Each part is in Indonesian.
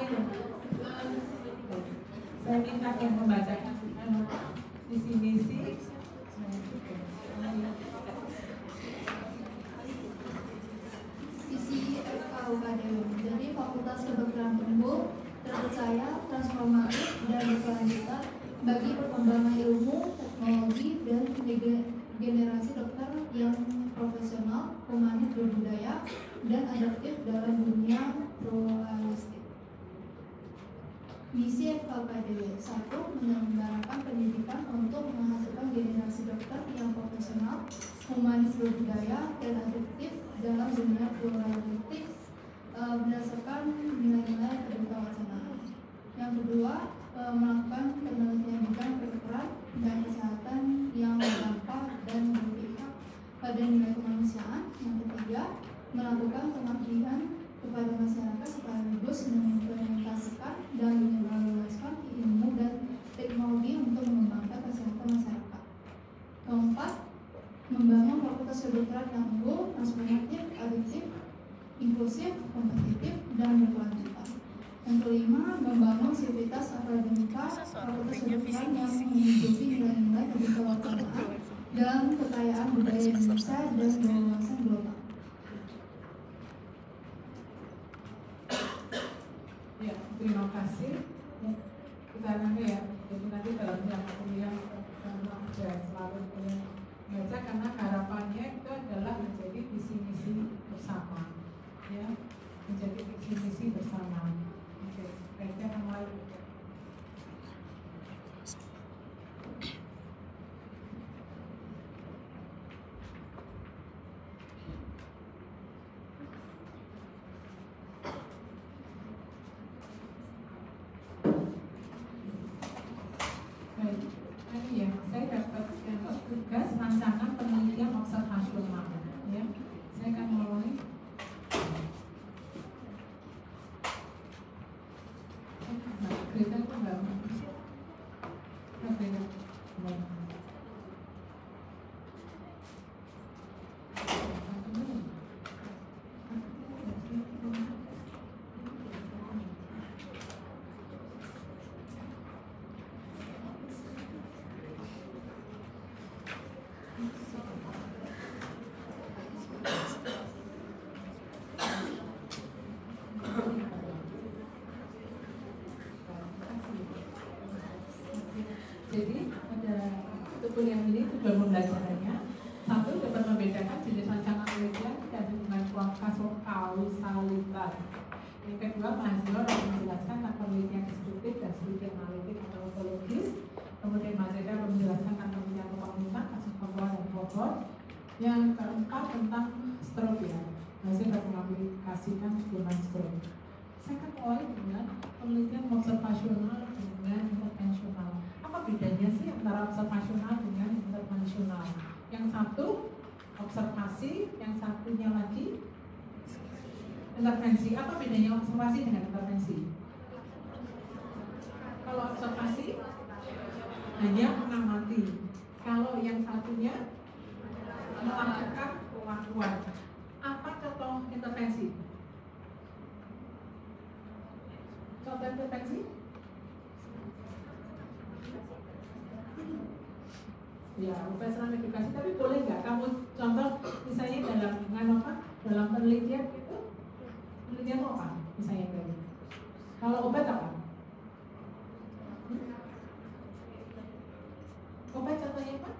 Saya minta yang membacakan visi-misi. Visi FKUKDW. Jadi Fakultas Kedokteran Unggul terpercaya, transformatif, dan berkelanjutan bagi perkembangan ilmu, teknologi, dan generasi dokter yang profesional, humanis, berbudaya, dan adaptif dalam dunia pluralistik. Misi FKUKDW 1. Menyelenggarakan pendidikan untuk menghasilkan generasi dokter yang profesional, humanis, berbudaya, dan adaptif dalam dunia pluralistik berdasarkan nilai-nilai keberagaman. Yang kedua, melakukan penelitian bidang kedokteran dan kesehatan yang berdampak dan berpihak pada nilai kemanusiaan. Yang ketiga, melakukan pengabdian kepada masyarakat sekaligus mengimplementasikan dan menyebarluaskan ilmu dan teknologi untuk mengembangkan kesehatan masyarakat. Keempat, membangun fakultas kedokteran yang unggul, transformatif, adaptif, inklusif, kompetitif, dan berkelanjutan. Yang kelima, membangun sivitas akademika fakultas kedokteran yang mengikuti nilai-nilai kebijaksanaan dan kekayaan budaya Indonesia dan wawasan global. Ya, terima kasih. Kita nanti ya, jadi nanti dalam jangka kuliah selalu baca karena harapannya itu adalah menjadi visi misi bersama, ya, menjadi visi misi bersama. Oke, baiknya yang lain. Ini ya, saya dapat tugas rancangan penelitian observasional, ya. Saya akan mulai. Berita itu enggak berita. Jadi ada untuk kuliah ini tujuan pembelajarannya satu, dapat membedakan jenis rancangan penelitian dan hubungan kausalitas. Yang kedua, mahasiswa dapat menjelaskan tentang penelitian deskriptif dan studi analitik atau metodologis. Kemudian mahasiswa dapat menjelaskan tentang penelitian kepemimpinan, kasus pembuat dan bobot. Yang keempat, tentang stroke, ya. Mahasiswa dapat mengaplikasikan gunaan stroke. Saya akan mulai dengan penelitian observasional dengan intervensional. Apa bedanya sih antara observasional dengan intervensional? Yang satu observasi, yang satunya lagi intervensi. Apa bedanya observasi dengan intervensi? Kalau observasi hanya mengamati. Kalau yang satunya melakukan pengakuan. Apa contoh intervensi? Contoh intervensi? Ya, profesional edukasi, tapi boleh nggak kamu contoh misalnya dalam apa? Dalam penelitian itu penelitian apa? Misalnya dari kalau obat apa? Obat contohnya apa?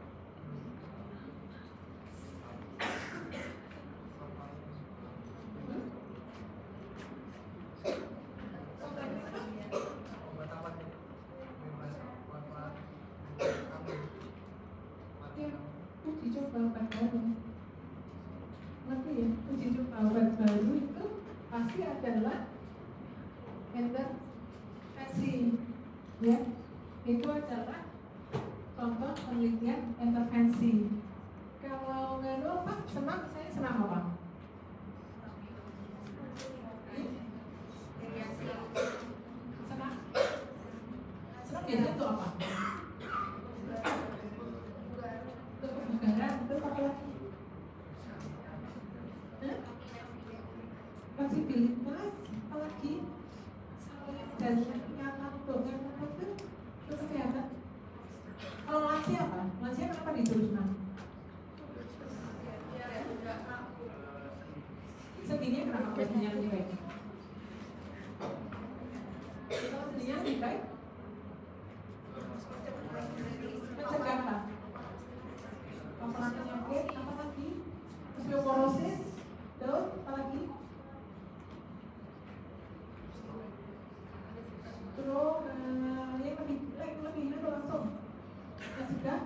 Uji coba obat baru, nanti ya uji coba obat baru itu pasti adalah intervensi, ya, itu adalah contoh penelitian intervensi. Kalau nggak ada apa, senang, saya senang apa? Senang, senang biasanya itu apa? Kebugaran, itu apa lagi? Fleksibilitas, apa lagi? dan nyata untuk itu kesehatan. Kalau lansia apa? Lansia kenapa diteruskan? Sedihnya kenapa biasanya lebih baik? Kalau sedihnya lebih baik? Mencegah apa? Paparan penyakit, apa lagi? Osteoporosis, terus apa lagi? Terus yang lebih itu langsung mencegah,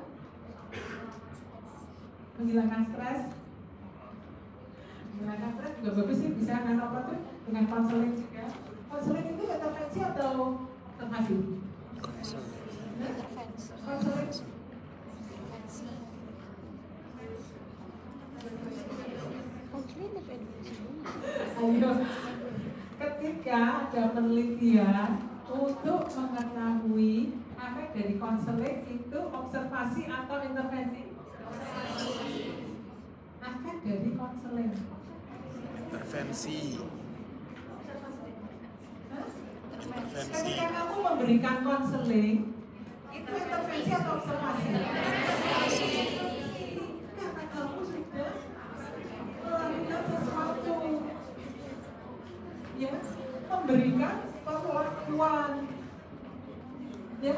menghilangkan stres. Menghilangkan stres juga bagus sih, bisa dengan apa tuh? Dengan konseling juga. Konseling itu intervensi atau observasi? Konseling. Ayo, ketika ada penelitian untuk mengetahui efek dari konseling itu observasi atau intervensi? Efek dari konseling. Intervensi. Ketika kamu memberikan konseling, itu intervensi atau observasi? Karena kamu sudah melakukan sesuatu, ya, memberikan pengakuan, ya,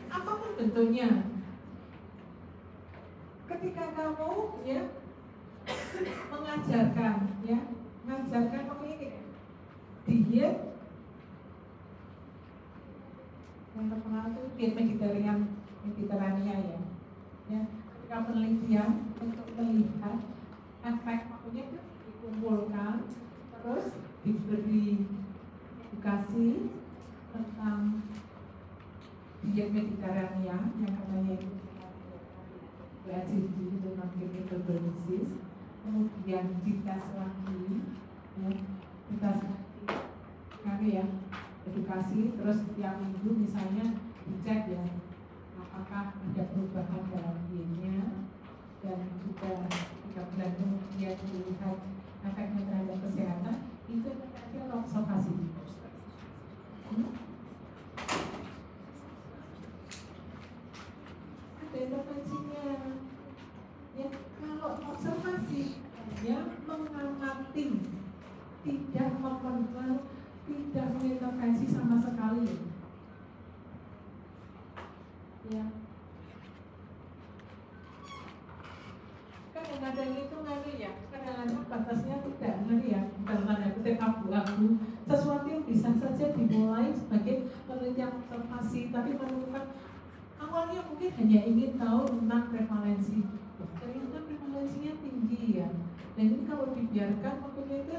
apapun bentuknya. Ketika kamu, ya, mengajarkan, ya, mengajarkan memilih diet yang terkenal itu diet Mediterania, ya, ketika penelitian untuk melihat efek, maksudnya itu dikumpulkan terus diberi edukasi tentang diet Mediterania yang katanya itu BCG itu non-metabolis, kemudian dites lagi, ya, dites lagi, ya, edukasi, terus tiap minggu misalnya dicek, ya, apakah ada perubahan dalam dietnya, dan juga 3 bulan kemudian dilihat efeknya terhadap kesehatan, itu adalah observasi. Ada intervensinya, ya. Kalau observasi, ya, mengamati, tidak memperkenal, tidak mengintervensi sama sekali, ya. Kan yang ada itu nanti, ya, kadang-kadang batasnya tidak nanti, ya, dalam tanda kutip abu-abu. Sesuatu yang bisa saja dimulai sebagai penelitian observasi, tapi menemukan awalnya mungkin hanya ingin tahu tentang prevalensi, ternyata prevalensinya tinggi, ya. Dan ini kalau dibiarkan mungkin itu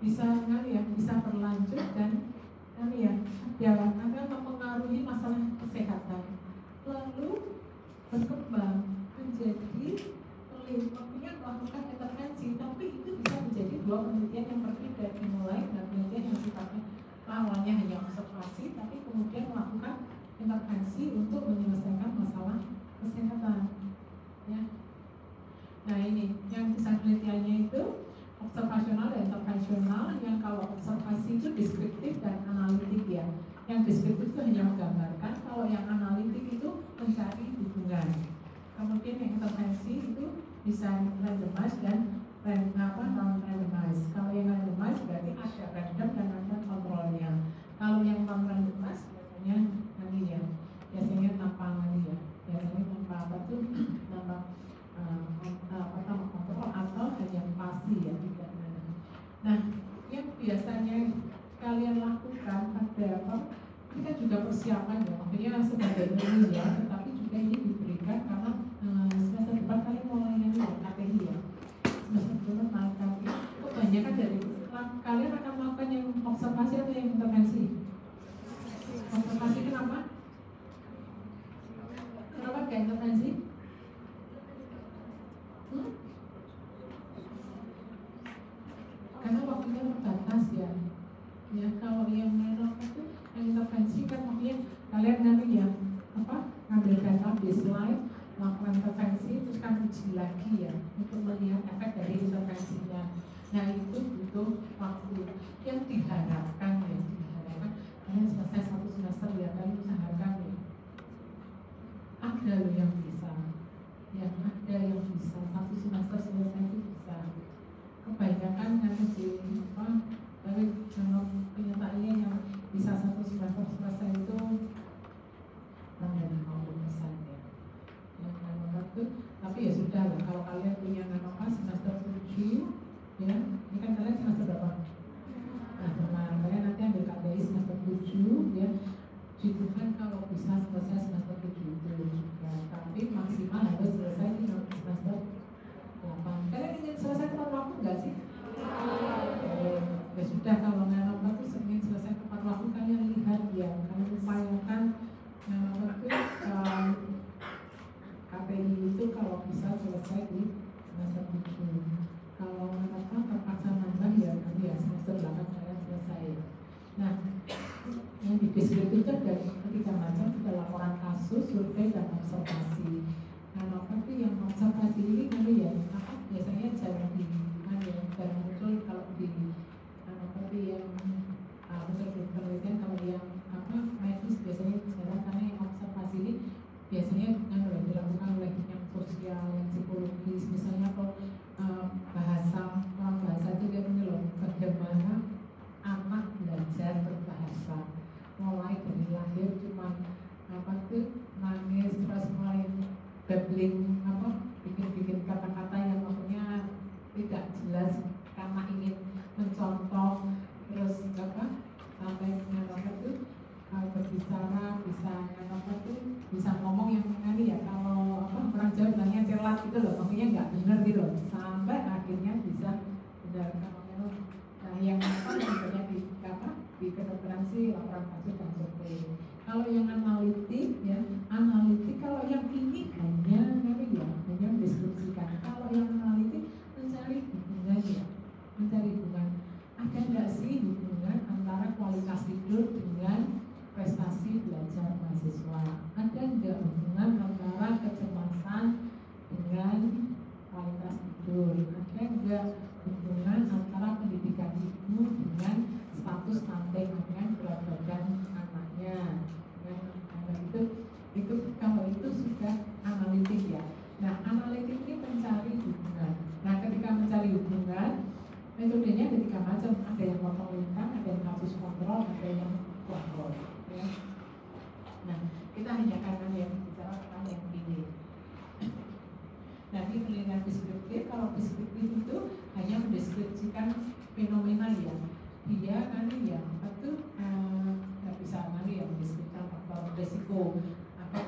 bisa ya, bisa berlanjut dan ya, akan mempengaruhi masalah kesehatan, lalu berkembang menjadi penelitian melakukan intervensi, tapi itu bisa menjadi 2 penelitian yang berbeda, dimulai dengan penelitian yang sifatnya awalnya hanya observasi, tapi kemudian melakukan intervensi untuk menyelesaikan masalah kesehatan, ya. Nah, ini yang kisah penelitiannya itu observasional dan intervensional. Yang kalau observasi itu deskriptif dan analitik, ya. Yang deskriptif itu hanya menggambarkan, kalau yang analitik itu mencari hubungan. Kemudian yang intervensi itu bisa randomized dan non-randomized. Kalau yang randomized berarti ada random dan ada kontrolnya. Kalau yang non-randomized biasanya ya, biasanya tanpa ya, biasanya tanpa apa tuh, tanpa kontrol atau hanya pasti, ya, tidak. Nah, yang biasanya kalian lakukan pada apa? Ini kan juga persiapan, ya, maksudnya sebagai ilmu, ya, tetapi juga ini diberikan karena semester depan kalian mulai KTI, ya. Semester depan KTI, kebanyakan dari kalian akan melakukan yang observasi atau yang intervensi? Observasi kenapa? Kenapa gak intervensi? Karena waktunya terbatas, ya. Ya, kalau yang itu yang intervensi kan maksudnya kalian nanti, ya, ngambil data baseline, melakukan intervensi, terus kan uji lagi, ya, untuk melihat efek dari intervensinya. Nah, itu butuh waktu yang diharapkan, ya, ingin selesai tepat waktu nggak sih? Ya sudah, kalau nganapa itu ingin selesai tepat waktu, kalian lihat ya, kalian upayakan nganapa itu KPI itu kalau bisa selesai di semester 7. Kalau nganapa terpaksa nambah ya nanti ya semester 8 kalian selesai. Nah, yang di deskripsi itu ada ketiga macam, ada laporan kasus, survei, dan observasi. Nah, tapi yang observasi ini kan ya, apa biasanya jarang jarang muncul kalau di seperti yang betul penelitian. Kalau yang apa medis biasanya jarang, karena yang observasi ini biasanya dilakukan oleh yang sosial, yang psikologis, misalnya kalau bahasa orang bahasa itu dia ini loh, bagaimana anak belajar berbahasa mulai dari lahir cuma apa tuh nangis, terus mulai babbling, apa bikin kata-kata yang maksudnya tidak jelas karena ingin mencontoh, terus apa sampai apa tuh berbicara bisa apa tuh bisa ngomong yang ini ya, kalau apa orang Jawa bilangnya celat gitu loh, maksudnya nggak benar gitu loh, sampai akhirnya bisa benar. Kalau yang apa sebenarnya di apa di kedokteran sih laporan kasus dan survei. Kalau yang analitik ya, analitik kalau yang ini hanya mendeskripsikan. Kalau yang analitik mencari hubungan ya, mencari hubungan. Ada nggak sih hubungan antara kualitas tidur dengan prestasi belajar mahasiswa? Ada nggak hubungan antara kecemasan dengan kualitas tidur? Ada nggak hubungan antara pendidikan ibu dengan status stunting, dengan berat badan anaknya? Nah, itu kalau itu sudah analitik ya. Nah, analitik ini mencari hubungan. Nah, ketika mencari hubungan, metodenya ada 3 macam. Ada yang potong lintang, ada yang kasus kontrol, ada yang kontrol. Ya. Nah, kita hanya karena yang bicara tentang yang ini. Nanti penelitian deskriptif, kalau deskriptif itu hanya mendeskripsikan fenomena ya. Dia nanti ya, itu nggak bisa nanti ya mendeskripsikan faktor resiko apa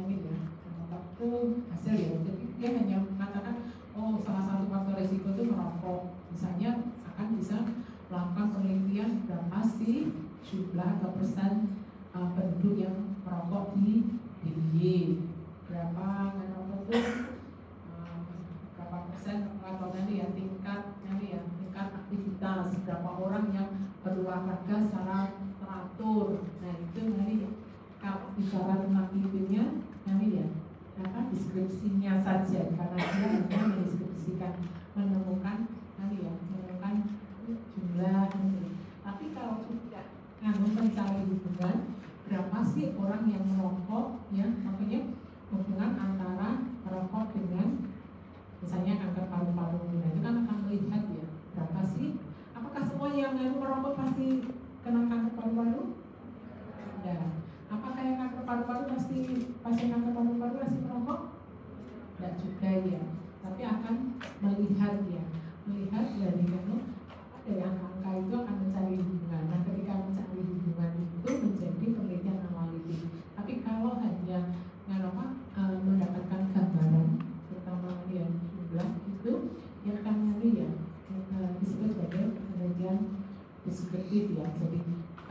ini ya, waktu hasil ya. Jadi dia hanya mengatakan, oh salah satu faktor resiko itu merokok. Misalnya akan bisa melakukan penelitian berapa sih jumlah atau persen penduduk yang merokok di DIY, berapa berapa persen atau nanti ya tingkat aktivitas, berapa orang yang berolahraga secara teratur. Nah itu nanti kalau bicara tentang itunya nanti ya apa deskripsinya saja, karena dia hanya mendeskripsikan, menemukan jumlah ini. Tapi kalau sudah mencari hubungan, berapa sih orang yang merokok ya, makanya hubungan antara merokok dengan misalnya kanker paru-paru. Nah itu kan akan melihat ya, berapa sih, apakah semua yang merokok pasti kena kanker paru-paru? Tidak. Apakah yang kanker paru-paru pasti pasien kanker paru-paru pasti merokok? Tidak juga ya. Tapi akan melihat ya, melihat dari angka itu akan mencari hubungan. Nah ketika mencari hubungan itu menjadi penelitian analitik. Tapi kalau hanya mendapatkan gambaran terutama yang jumlah itu yang akan nanti ya disebut sebagai penelitian deskriptif ya. Jadi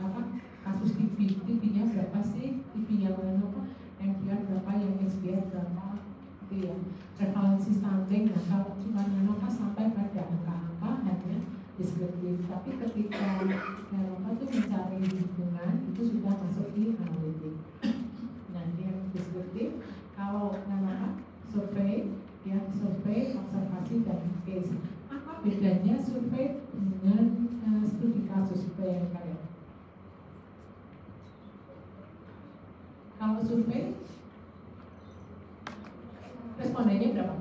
apa kasus TB-nya berapa sih, TB-nya MDR berapa, yang SBR berapa, itu ya prevalensi stunting. Nah kalau cuma sampai pada angka-angka hanya deskriptif. Tapi ketika itu mencari hubungan itu sudah masuk di analitik. Nah yang deskriptif kalau survei ya, survei, observasi, dan case. Apa bedanya survei dengan studi kasus supaya kalian? Kalau survei respondennya berapa?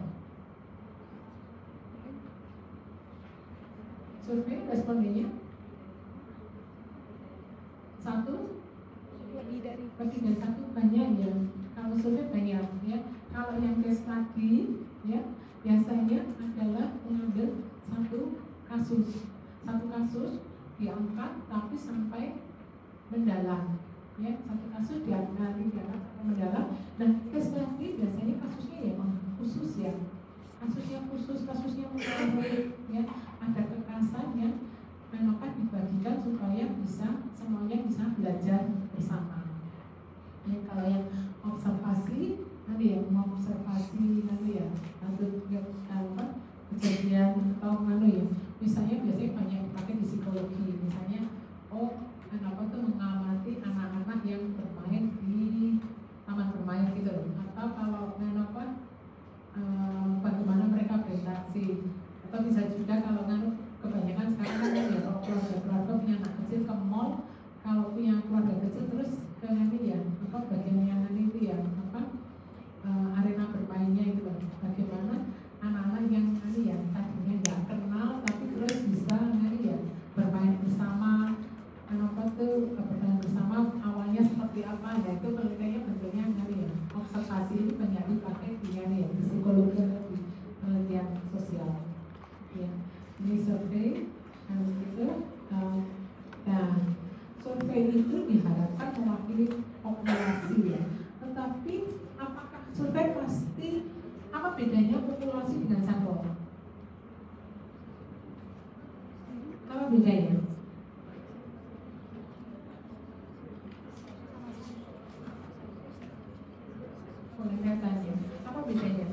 Survei respondennya 1 lebih dari 1 banyak ya. Kalau survei banyak ya. Kalau yang case study ya biasanya adalah mengambil satu kasus diangkat tapi sampai mendalam ya, satu kasus diangkat mendalam. Nah case study biasanya kasusnya ya khusus ya, kasusnya khusus, kasusnya murid, ya ada kekerasan yang maka dibagikan supaya bisa semuanya bisa belajar bersama. Ya, kalau yang observasi nanti ya observasi nanti ya kejadian atau ya misalnya biasanya banyak dipakai di psikologi, misalnya tuh mengamati anak-anak yang bermain di taman bermain gitu loh, atau kalau bagaimana mereka berinteraksi, atau bisa juga kalau kebanyakan sekarang kan ya kalau keluarga punya anak kecil ke mall, kalau punya keluarga kecil terus ke ya bagian yang itu ya arena bermainnya itu loh, bagaimana anak-anak yang ya tadinya nggak kenal tapi terus bisa ya bermain bersama, bermain bersama awalnya seperti apa, ya itu penelitiannya bentuknya ya observasi ini banyak dipakai di ya di psikologi atau di penelitian sosial ya. Ini survei itu nah survei itu diharapkan mewakili populasi ya, tetapi apakah survei pasti apa bedanya populasi dengan sampel? Apa bedanya? Boleh saya tanya, apa bedanya?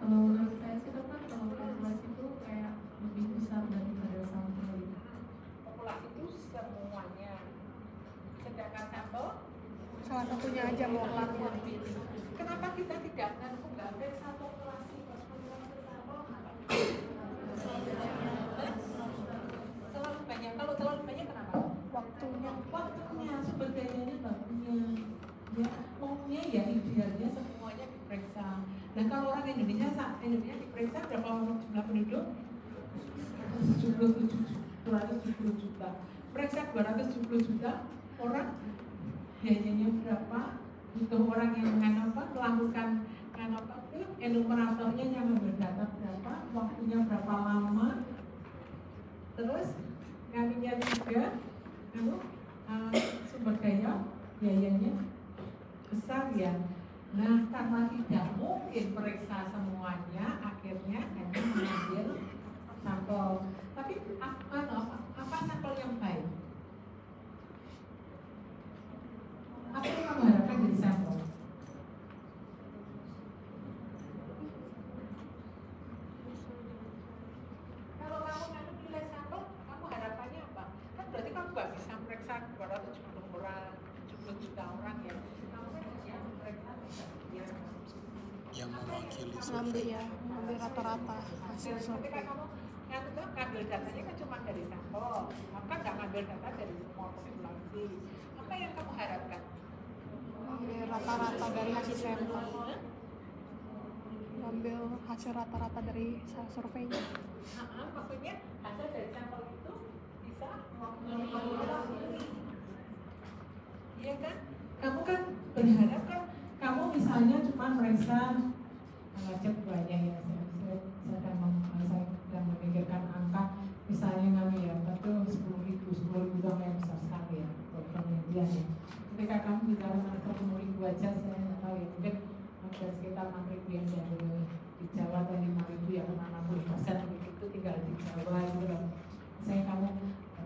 Kalau menurut saya sih kan kalau populasi itu kayak lebih besar daripada sampel. Populasi itu semuanya, sedangkan sampel salah satunya aja mau lapor. Kenapa kita tidak ambil satu populasi terlalu banyak? Kalau terlalu banyak kenapa? Waktunya sumber dayanya nggak punya. Ya maunya ya idealnya semuanya diperiksa. Nah kalau orang Indonesia diperiksa berapa jumlah penduduk? 270 juta. Periksa 270 juta orang, biayanya berapa? Untuk orang yang melakukan itu enumeratornya yang mengambil data berapa, waktunya berapa lama, terus kalinya juga sumber daya biayanya besar ya. Nah karena tidak mungkin periksa semuanya, akhirnya hanya mengambil sampel. Tapi apa sampel yang baik? Apa yang kamu harapkan dari sampel? Kalau kamu nilai sampel, kamu harapannya apa? Kan berarti kamu nggak bisa periksa 270 orang, 70 juta orang ya. Kamu kan bisa periksa yang mewakili mengambil rata-rata hasil ketika survei. kamu ngambil datanya kan cuma dari sampel, maka nggak ngambil data dari semua populasi. Apa yang kamu harapkan? Mengambil rata-rata dari hasil sampel. Mengambil hasil rata-rata dari surveinya. Maksudnya hasil dari sampel itu bisa mewakili. Iya kan? Kamu kan berharap kan kamu misalnya cuma meriksa ngecek banyak ya, saya sedang memikirkan angka misalnya ya, betul 10.000 dong yang besar sekali ya untuk penelitian ya. Ketika kamu bicara meriksa 10.000 aja, saya nggak tahu ya, mungkin ada sekitar 6.000 yang di Jawa dan 5.000 yang 60% begitu tinggal di Jawa gitu loh. Misalnya kamu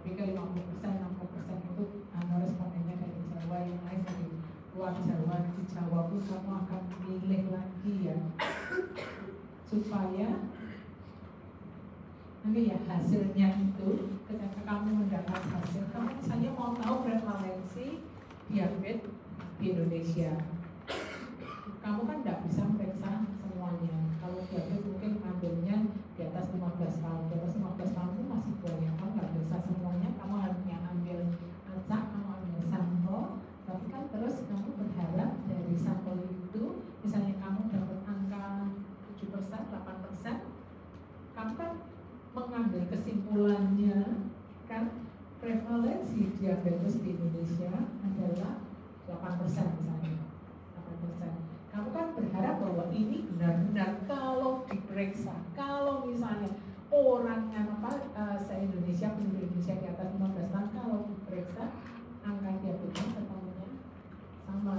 pikir 50%, 60% itu respondennya dari Jawa, yang lain dari luar Jawa. Di Jawa pun kamu akan milih lagi ya, supaya nanti ya hasilnya itu ketika kamu mendapat hasil, kamu misalnya mau tahu prevalensi diabetes di Indonesia, kamu kan tidak bisa meriksa semuanya. Kalau diabetes mungkin ambilnya di atas 15 tahun, di atas 15 tahun itu masih banyak, kamu nggak bisa semuanya, kamu harusnya ambil acak, kamu ambil sampel, tapi kan terus kamu berharap dari sampel itu, misalnya kamu dapat angka 7%, 8%, kamu kan mengambil kesimpulannya kan prevalensi diabetes di Indonesia adalah 8% misalnya, 8%. Kamu kan berharap bahwa ini benar-benar kalau diperiksa, kalau misalnya orang se-Indonesia, penduduk Indonesia di atas 15 tahun, kalau diperiksa angka diabetesnya ketemunya sama.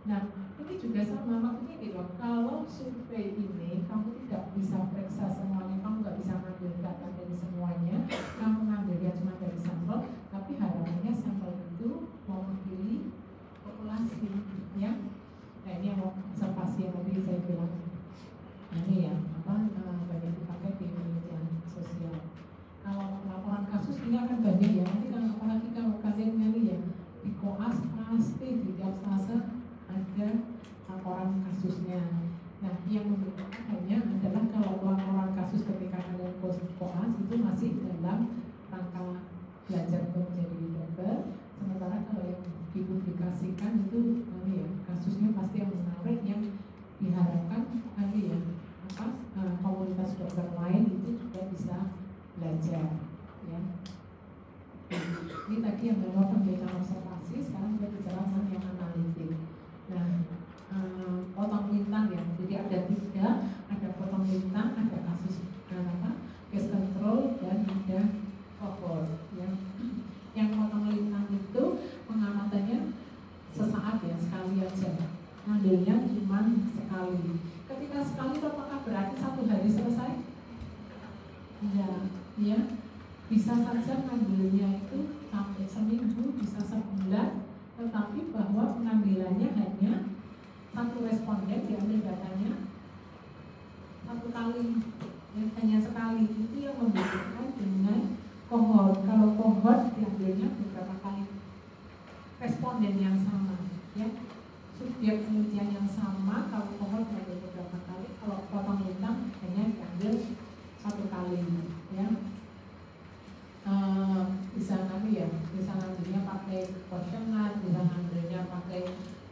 Nah, ini juga sama, maksudnya gitu, kalau survei ini kamu tidak bisa periksa semuanya, kamu nggak bisa ngambil data dari semuanya, kamu ngambilnya cuma dari sampel, tapi harapannya sampel itu mewakili populasi, ya. Nah, ini yang observasi yang tadi saya bilang, nah, ini ya, banyak dipakai di penelitian sosial. Kalau laporan kasus ini akan banyak ya, nanti kalau apalagi kalau kalian nyari ya, di koas pasti di tiap stase ada laporan kasusnya. Nah, yang membedakan hanya adalah kalau laporan kasus ketika kalian koas itu masih dalam rangka belajar untuk menjadi dokter, sementara kalau yang dipublikasikan itu ya, kasusnya pasti yang menarik, yang diharapkan ya, komunitas dokter lain itu juga bisa belajar, ya. Ini tadi yang memang penelitian observasi, sekarang kita bicara tentang yang analitik. Nah, potong lintang ya, jadi ada 3, ada potong lintang, ada kasus case control, dan ada cohort, ya. Yang potong lintang itu pengamatannya sesaat ya, sekali aja, ngambilnya cuma sekali. Ketika sekali, apakah berarti 1 hari selesai? Ya, bisa saja ngambilnya itu sampai seminggu, bisa sebulan, tetapi bahwa pengambilannya hanya 1 responden diambil datanya 1 kali, ya, hanya sekali. Itu yang membedakan dengan cohort. Kalau cohort diambilnya beberapa kali, responden yang sama, ya, subjek penelitian yang sama. Kalau cohort diambil beberapa kali, kalau potong lintang hanya diambil 1 kali, ya. Bisa nanti ya, bisa ngambilnya pakai kuesioner, bisa ngambilnya pakai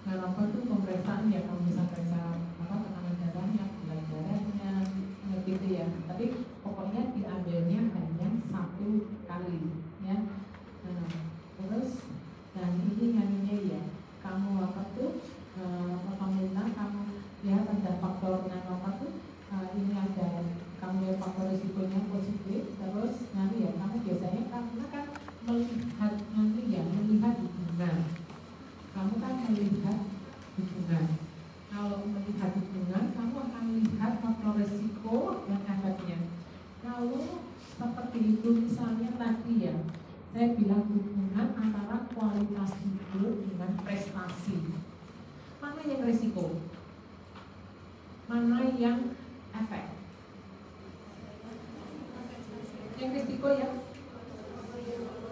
apa tuh pemeriksaan ya, kamu bisa periksa tekanan darahnya, gula darahnya, gitu ya. Tapi pokoknya diambilnya hanya 1 kali, ya. Terus, dan ini nyanyinya ya, kamu apa tuh potong lintang, kamu lihat ada faktor apa tuh, ini ada kamu lihat faktor risikonya positif, terus nanti ya kamu biasanya karena kan melihat nanti ya, melihat hubungan, kamu kan melihat hubungan. Kalau melihat hubungan, kamu akan melihat faktor risiko dan efeknya. Kalau seperti itu misalnya tadi ya, saya bilang hubungan antara kualitas hidup dengan prestasi. Mana yang risiko? Mana yang efek? Yang risiko ya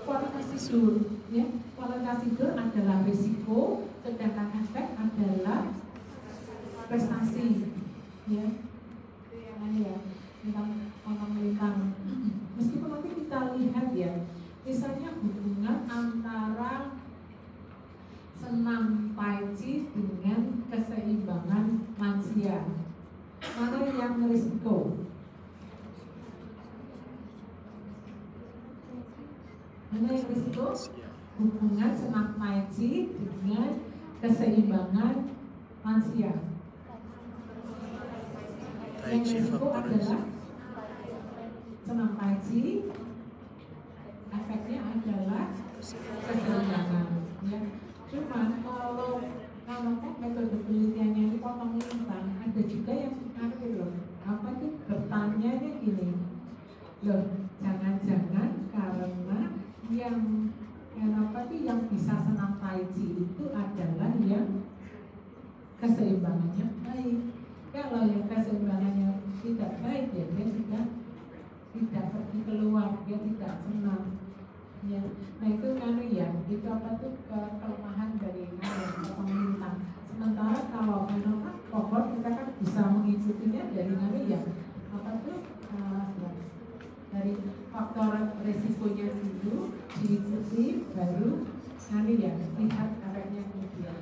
kualitas tidur, ya. Kualitas tidur adalah risiko, sedangkan efek adalah prestasi, ya. Ya, tentang lintang. Meskipun nanti kita lihat ya, misalnya hubungan antara senam tai chi dengan keseimbangan lansia, mana yang risiko? Mana yang risiko? Hubungan senam tai chi dengan keseimbangan lansia. Yang risiko adalah senam tai chi, efeknya adalah keseimbangan, ya. Cuman kalau metode penelitiannya ini potong lintang, ada juga yang loh, apa itu bertanya-nya gini, loh, jangan-jangan karena yang apa sih yang bisa senam tai chi itu adalah yang keseimbangannya baik. Kalau yang keseimbangannya tidak baik ya dia sudah tidak pergi keluar, dia tidak senam, ya. Nah itu kan ya, itu apa tuh kelemahan dari potong lintang. Sementara kalau cohort kita kan bisa mengikutinya dari ya apa tuh dari faktor resikonya dulu diikuti, baru nanti ya lihat efeknya kemudian.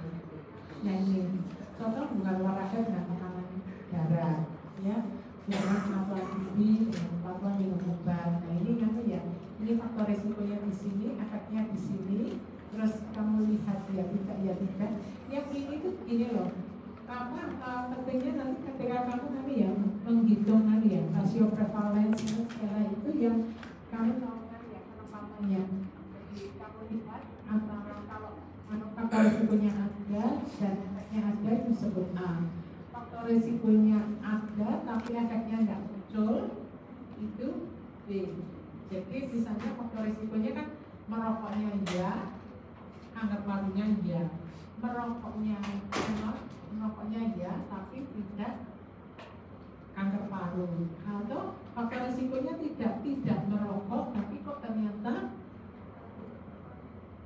Nah ini contoh bukan olahraga dengan tekanan darah, ya, dengan kemampuan tinggi, dengan kemampuan minum obat. Nah ini nanti ya, ini faktor resikonya di sini, efeknya di sini. Terus kamu lihat ya tidak. Yang ini tuh ini loh. Kamu pentingnya nanti ketika kamu nanti ya menghitung nanti ya rasio prevalence segala itu yang kamu tahu ya penempatannya. Jadi kamu lihat antara kalau faktor risikonya ada dan yang ada itu disebut A. Faktor risikonya ada tapi efeknya nggak muncul, itu B. Jadi misalnya faktor risikonya kan merokoknya iya, kanker parunya iya, merokoknya iya tapi tidak kanker paru. Atau faktor risikonya tidak merokok tapi kok ternyata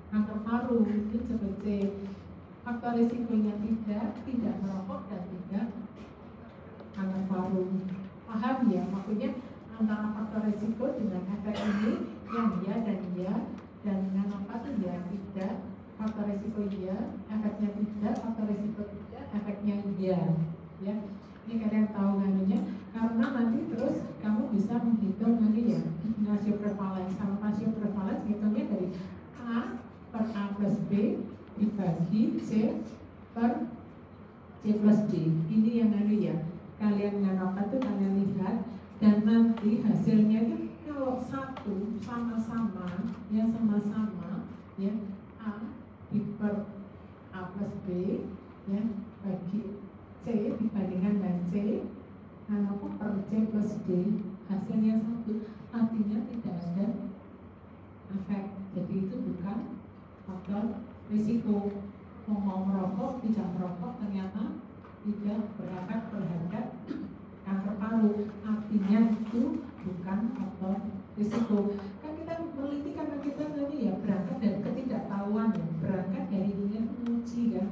kanker paru, itu disebut C. Faktor risikonya tidak merokok dan tidak kanker paru. Paham ya? Maksudnya antara faktor risiko dengan efek ini yang iya dan yang apa tuh ya tidak, faktor risiko iya, efeknya tidak, faktor risiko tidak, efeknya iya. Ya, ini kalian tahu anunya, karena nanti terus kamu bisa menghitung nanti ya rasio prevalence. Kalau rasio prevalence hitungnya dari A per A plus B dibagi C per C plus D. Ini yang anu ya, kalian apa tuh kalian lihat, dan nanti hasilnya itu kalau satu sama-sama ya A di per A plus B ya bagi C dibandingkan dengan C, apa per C plus D, hasilnya satu, artinya tidak ada efek. Jadi itu bukan faktor risiko. Mau merokok tidak merokok ternyata tidak berefek terhadap kanker paru, artinya itu bukan faktor risiko. Kan kita meneliti karena kita tadi ya berangkat dari ketidaktahuan, ya. Berangkat dari ingin menguji kan,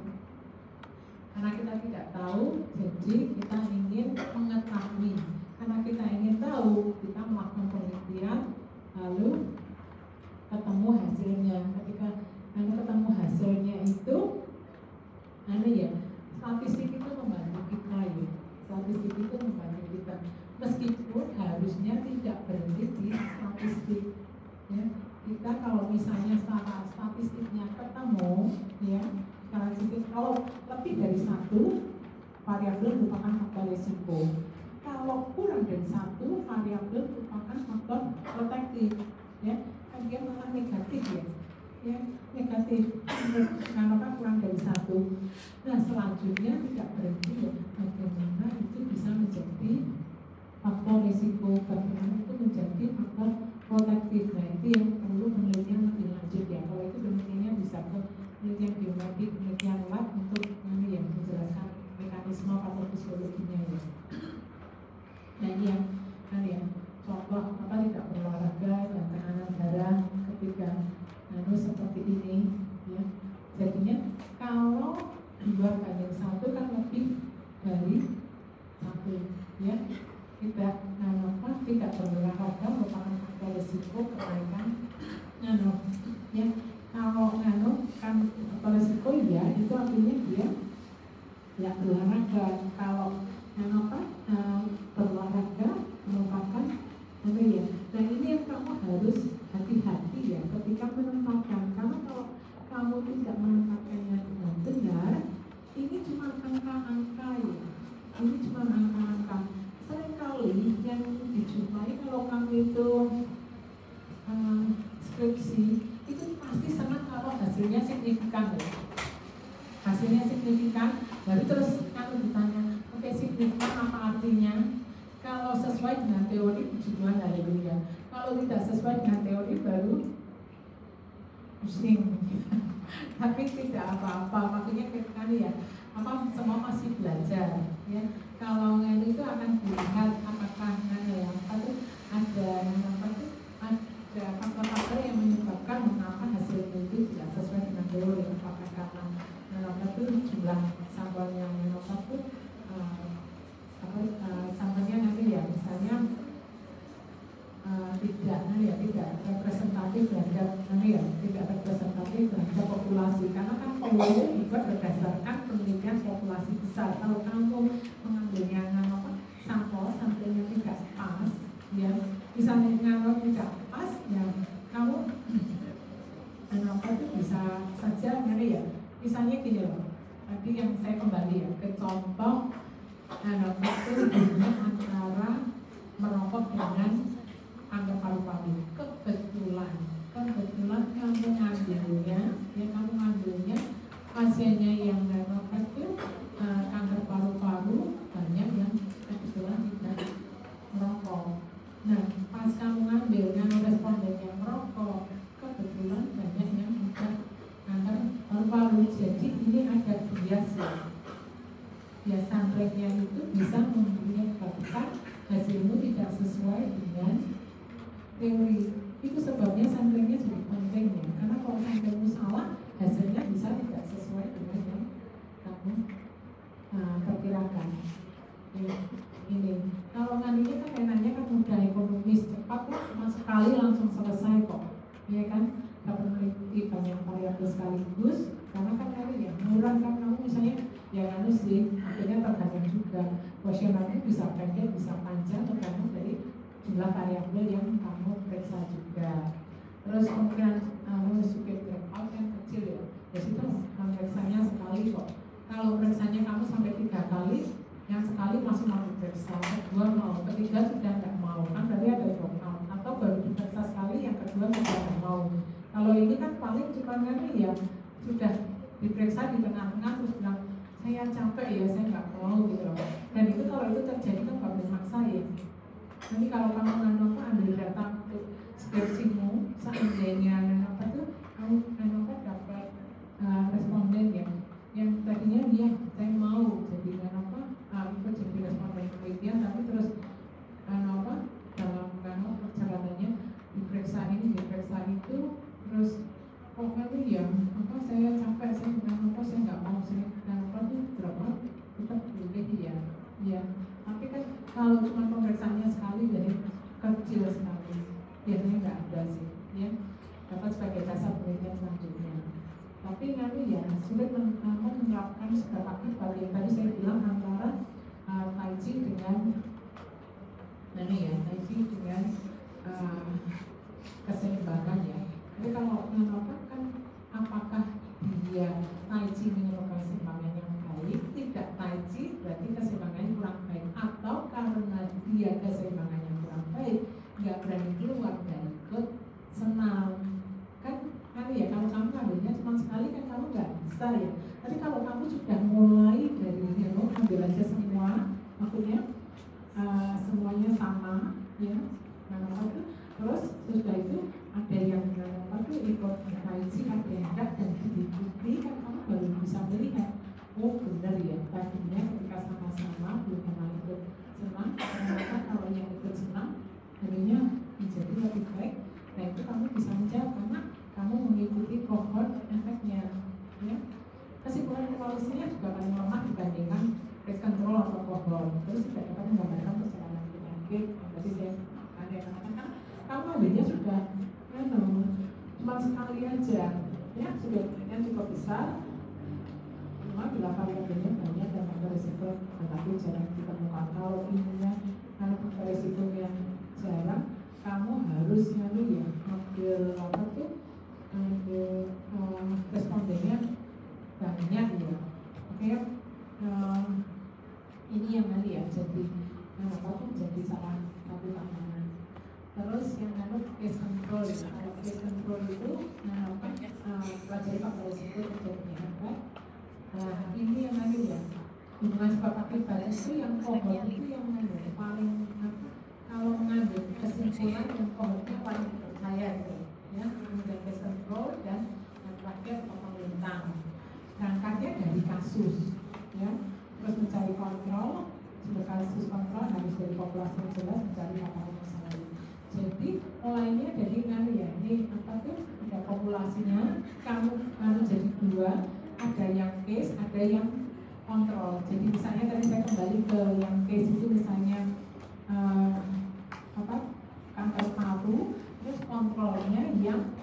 karena kita tidak tahu jadi kita ingin mengetahui. Karena kita ingin tahu kita melakukan penelitian lalu ketemu hasilnya. Ketika ketemu hasilnya itu ya statistik itu membantu kita ya. Statistik itu membantu kita, meskipun harusnya tidak berhenti di statistik ya. Kita kalau misalnya secara statistiknya ketemu ya, kalau lebih dari satu variabel merupakan faktor risiko, kalau kurang dari satu variabel merupakan faktor protektif ya. Kan dia malah negatif ya negatif kalau kan kurang dari satu. Nah selanjutnya tidak berhenti ya, bagaimana itu bisa menjadi faktor risiko, bagaimana itu menjadi faktor protektif. Nah itu yang perlu penelitian lebih lanjut ya. Kalau itu penelitiannya bisa ke penelitian biomedik, penelitian lab untuk ya menjelaskan mekanisme patofisiologinya ya. Nah ini yang contoh apa tidak berolahraga dan tekanan darah ketika seperti ini ya. Jadinya kalau 2/1 kan lebih dari 1 ya. Tidak berolahraga merupakan faktor risiko kenaikan ya. Kalau kan faktor risiko ya itu artinya dia ya berolahraga. Kalau berolahraga merupakan ya. Nah ini yang kamu harus hati-hati ya ketika menempatkan, karena kalau kamu tidak menempatkannya dengan benar, ini cuma angka-angka ya. Ini cuma angka-angka. Seringkali yang dijumpai kalau kamu itu skripsi itu pasti senang kalau hasilnya signifikan ya. Hasilnya signifikan, baru terus kamu ditanya, oke signifikan apa artinya? Kalau sesuai dengan teori puji Tuhan haleluya. Kalau tidak sesuai dengan teori baru pusing. Tapi tidak apa-apa, makanya kita ya semua masih belajar ya. Kalau itu akan dilihat apakah ada faktor-faktor yang menyebabkan mengapa hasil itu tidak sesuai dengan teori. Apakah karena jumlah sampel yang sampelnya nanti ya misalnya tidak representatif terhadap tidak representatif terhadap populasi, karena kan pemilih dibuat berdasarkan penelitian populasi besar. Kalau kamu mengambilnya sampelnya tidak pas ya, misalnya tidak pas ya, kamu itu bisa saja ya. Misalnya gini loh, tadi yang saya kembali ya ke contoh itu hubungan antara merokok dengan kanker paru-paru. Kebetulan kamu ngambilnya pasiennya yang merokok itu Nah, pas kamu ngambil responden yang merokok, kebetulan banyak yang udah kanker paru-paru. Jadi ini ada bias ya. Ya sampelnya itu bisa menyebabkan hasilmu tidak sesuai dengan teori. Itu sebabnya sampelnya jadi penting ya. Karena kalau sampelmu salah, hasilnya bisa tidak sesuai dengan yang kamu perkirakan. Ini kalau ngandinya kan enaknya kan mudah, ekonomis, cepat kok, cuma sekali langsung selesai kok, ya kan? Dapat mengikuti banyak variabel sekaligus, karena kan kali ya murah kan, kamu misalnya ya kan sih, akhirnya tergantung juga kuesionernya bisa pendek, bisa panjang, tergantung dari jumlah variabel yang kamu periksa juga. Terus kemudian suket breakout yang kecil ya, di situ periksanya sekali kok. Kalau periksanya kamu sampai 3 kali, yang sekali masih mau diperiksa, kedua mau, ketiga sudah nggak mau, kan berarti ada drop out. Atau baru diperiksa sekali, yang kedua sudah nggak mau. Kalau ini kan paling cuma ya sudah diperiksa di tengah-tengah terus bilang saya capek ya, saya nggak mau gitu. Dan itu kalau itu terjadi kan nggak boleh maksain. Nanti kalau kamu ambil data untuk skripsimu, seandainya apa tuh kamu dapat responden ya, yang tadinya dia saya mau jadi ikut jadi responden penelitian, tapi terus dalam perjalanannya diperiksa ini diperiksa itu, terus kok ya saya capek, saya nggak mau, saya tuh berapa tetap boleh ya. Tapi kan kalau cuma pemeriksaannya sekali dari kecil sekali, biasanya nggak ada sih ya, dapat sebagai dasar penelitian selanjutnya. Tapi nanti ya sulit menerapkan seberapa aktif yang tadi saya bilang antara Tai Chi dengan Tai Chi dengan keseimbangan ya. Jadi kalau kan apakah dia Tai Chi menyebabkan keseimbangan yang baik, tidak Tai Chi berarti keseimbangannya kurang baik, atau karena dia keseimbangannya kurang baik nggak berani keluar dari ikut senam kan ya. Kalau kamu ambilnya cuma sekali kan kamu nggak bisa ya. Tapi kalau kamu sudah mulai dari ambil aja semua, maksudnya semuanya sama ya, terus sudah itu ada yang ikut Tai Chi, ada yang enggak, dan diikuti kan kamu baru bisa melihat oh benar ya, tadinya ketika sama-sama belum pernah ikut senam, ternyata kalau yang ikut senam akhirnya menjadi lebih baik. Nah itu kamu bisa menjawab karena kamu mengikuti kohort efeknya ya. Kesimpulan evaluasinya juga paling lemah dibandingkan risk control atau kohort. Terus tidak dapat menggambarkan perjalanan penyakit. Tadi saya ada yang katakan kamu ambilnya sudah cuma sekali aja ya, sudah yang cukup besar, cuma bila variabelnya banyak dan ada risiko tetapi jarang ditemukan. Kalau ininya karena risikonya jarang, kamu harus ya ambil respondennya banyak ya. Oke, ini yang nanti ya jadi jadi salah satu tantangan. Terus yang case control, kalau case control itu pelajari faktor risiko terjadinya apa. Nah ini yang nanti ya hubungan sebab akibat itu yang kohort itu yang paling kalau mengambil kesimpulan yang kohortnya paling dipercaya gitu ya, kemudian case control dan yang terakhir potong lintang. Berangkatnya dari kasus ya, terus mencari kontrol, sudah kasus kontrol harus dari populasi yang jelas, mencari faktor masalah. Jadi mulainya dari ya, ini ada populasinya, kamu jadi 2, ada yang case, ada yang kontrol. Jadi misalnya tadi saya kembali ke yang case itu misalnya kanker paru, terus kontrolnya yang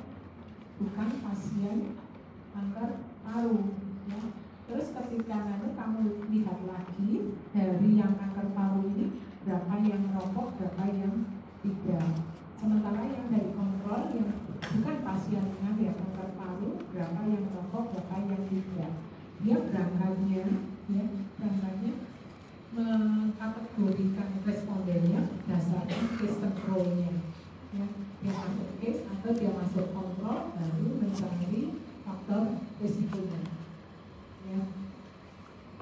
bukan pasien kanker paru ya. Terus ketika kamu lihat lagi dari yang kanker paru ini berapa yang merokok, berapa yang tidak. Sementara yang dari kontrol yang bukan pasien yang kanker paru, berapa yang merokok, berapa yang tidak. Dia berangkatnya mengkategorikan respondennya berdasarkan case controlnya ya. Dia masuk case atau dia masuk kontrol, baru mencari faktor risikonya ya.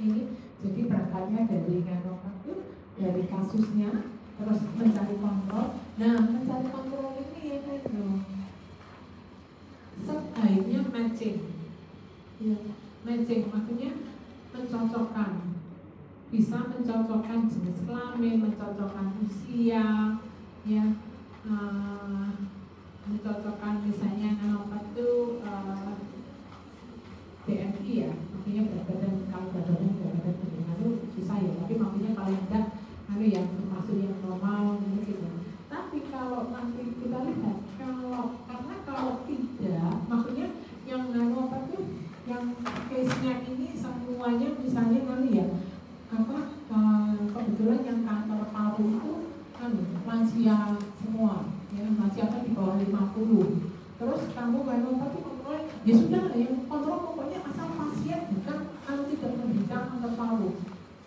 Ini jadi berangkatnya dari dari kasusnya, terus mencari kontrol. Nah, mencari kontrol ini ya itu sebaiknya matching. Ya, matching maksudnya mencocokkan, bisa mencocokkan jenis kelamin, mencocokkan usia, ya, mencocokkan misalnya apa tuh BMI ya, maksudnya berat badan, kalau badannya berat badan pendengar itu susah ya, tapi maksudnya paling enggak yang termasuk yang normal gitu. Tapi kalau nanti kita lihat, kalau tidak, maksudnya yang apa tuh, yang case-nya ini semuanya misalnya ya kebetulan yang kanker paru itu lansia semua, ya lansia kan di bawah 50. Terus kamu apa tuh kontrol, ya sudah ya kontrol pokoknya asal pasien bukan tidak menderita kanker paru.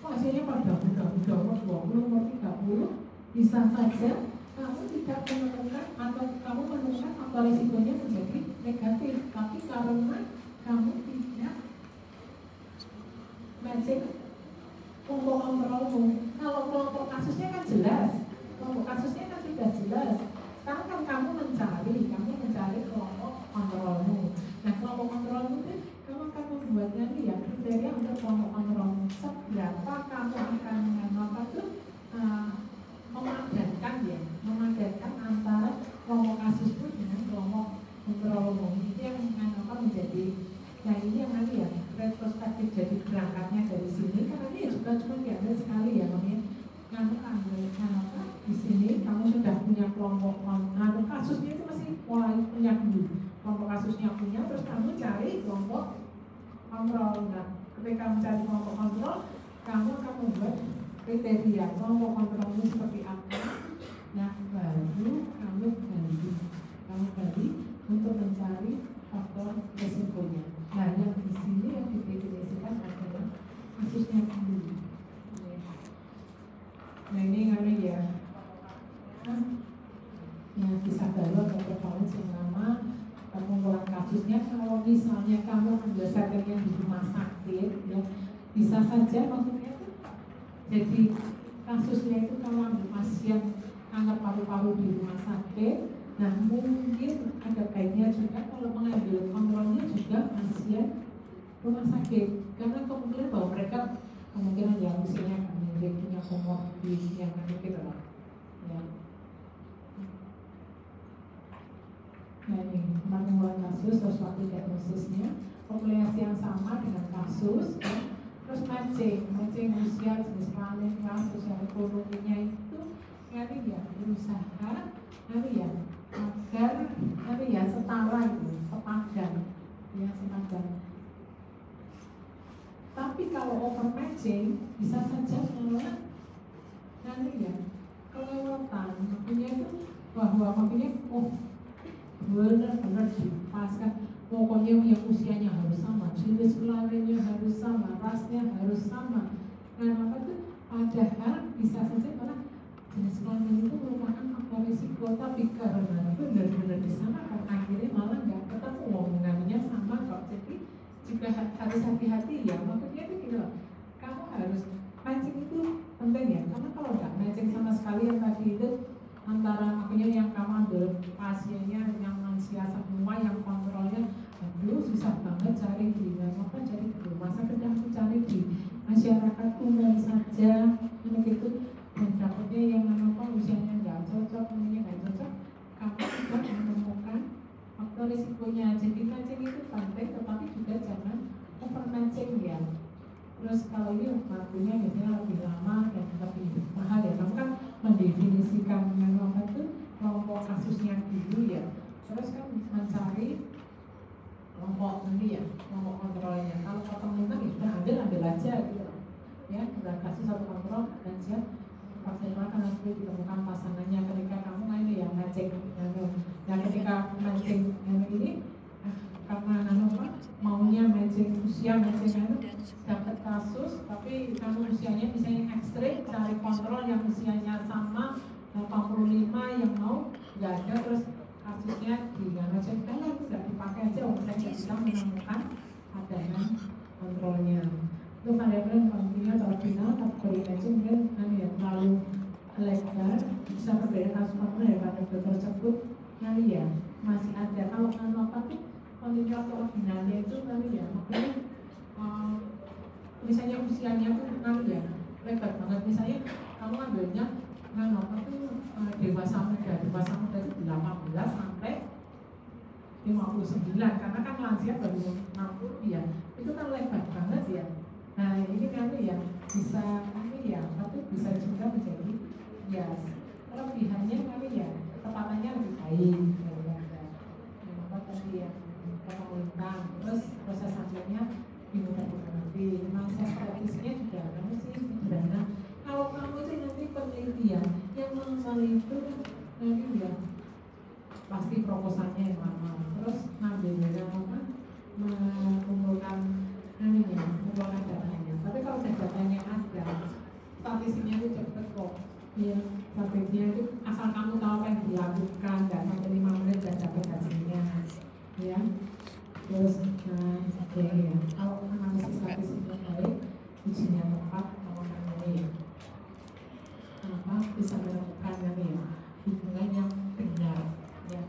Pasiennya pada muda-muda umur 20, umur 30, bisa saja kamu tidak menemukan atau kamu menemukan faktor risikonya menjadi negatif, tapi karena kamu tidak matching kelompok kontrolmu. Kalau kelompok kasusnya kan jelas, kelompok kasusnya kan sudah jelas. Sekarang kan kamu mencari kelompok kontrolmu. Nah, kelompok kontrolmu itu kamu akan membuatnya nih ya kriteria untuk kelompok kontrolmu. Seberapa kamu akan memadankan antara kelompok kasusmu dengan kelompok kontrolmu. Itu yang menjadi. Nah, ini yang nanti ya retrospektif, jadi berangkatnya dari sini karena ini juga cuma diambil sekali ya di sini kamu sudah punya kelompok kasusnya itu masih punya dulu kelompok kasusnya punya, terus kamu cari kelompok kontrol. Nah, ketika mencari kelompok kontrol, kamu akan membuat kriteria kelompok kontrolnya seperti apa. Nah, baru kamu gali untuk mencari faktor resikonya. Nah, yang di sini yang didefinisikan adalah kasusnya dulu. Nah, ini ya yang bisa baru atau performance yang lama pengumpulan kasusnya. Kalau misalnya kamu ambil settingnya di rumah sakit, ya bisa saja maksudnya itu jadi kasusnya itu kalau ambil pasien kanker paru-paru di rumah sakit. Nah, mungkin ada baiknya juga kalau mengambil kontrolnya juga pasien rumah sakit, karena kemungkinan bahwa mereka kemungkinan yang usianya punya komorbid yang gitu lah. Ya. Nah, ini pengumpulan kasus terus waktu diagnosisnya, populasi yang sama dengan kasus, ya. Terus matching usia, jenis kelamin, ras, sosial ekonominya itu ya berusaha ya agar ya setara itu, sepadan. Tapi kalau over matching bisa saja malah ya kelewatan, makanya itu bahwa benar-benar dipaskan, pokoknya yang usianya harus sama, jenis kelaminnya harus sama, rasnya harus sama. Nah, padahal bisa saja malah jenis kelamin itu merupakan faktor risiko, tapi karena benar-benar disamakan akhirnya malah nggak ketemu omongannya sama kok. Jadi juga harus hati-hati ya, maksudnya itu gitu loh, kamu harus matching itu penting ya, karena kalau nggak matching sama sekali yang tadi itu antara makanya yang kamu ambil pasiennya yang lansia semua, yang kontrolnya susah banget cari di rumah sakit, aku cari di masyarakat umum saja begitu, dan dapatnya yang usianya nggak cocok, umurnya nggak cocok, kamu juga menemukan faktor risikonya. Jadi matching itu penting, tetapi juga jangan over matching ya. Terus kalau ini waktunya biasanya lebih lama dan lebih mahal ya, kamu kan mendefinisikan yang kelompok kasusnya dulu ya, terus kan mencari kelompok kelompok kontrolnya. Kalau ketemukan ya sudah ambil aja gitu ya, udah kasus satu kontrol dan siap vaksin makan nanti ditemukan pasangannya ketika kamu ya matching. Nah, ketika matching ini karena maunya matching usia, matching dapat kasus, tapi kamu usianya misalnya ekstrim, cari kontrol yang usianya sama 85 yang mau nggak ada, terus kasusnya matching kan tidak dipakai aja, saya nggak bisa menemukan adanya kontrolnya. Itu variabel yang pentingnya kalau final kategori matching kan yang terlalu lebar, bisa berbeda kasus daripada dokter tersebut kali ya masih ada. Kalau apa tuh kontinua originalnya itu kali ya, makanya misalnya usianya tuh kali ya lebar banget. Misalnya kamu ambilnya apa tuh dewasa muda itu 18 sampai 59, karena kan lansia baru 60 ya, itu kan lebar banget ya. Nah ini kan ya bisa ya, tapi bisa juga menjadi ya kelebihannya kali ya, ketepatannya lebih baik apa tadi ya, pemerintah, terus proses sampelnya dimudah-mudahi, proses praktisnya juga kamu sih sederhana. Kalau kamu sih nanti penelitian yang meneliti nanti ya pasti proposalnya yang lama, terus ngambil apa mengumpulkan mengumpulkan datanya. Tapi kalau datanya ada, statistiknya itu cepet kok. Ya, statistiknya itu asal kamu tahu apa yang dilakukan, nggak sampai 5 menit dan dapat hasilnya, ya. Terus, ya, kalau analisis statistiknya baik, ujinya tepat, ngomongnya ya, apa bisa menemukan ya hubungan yang benar, yang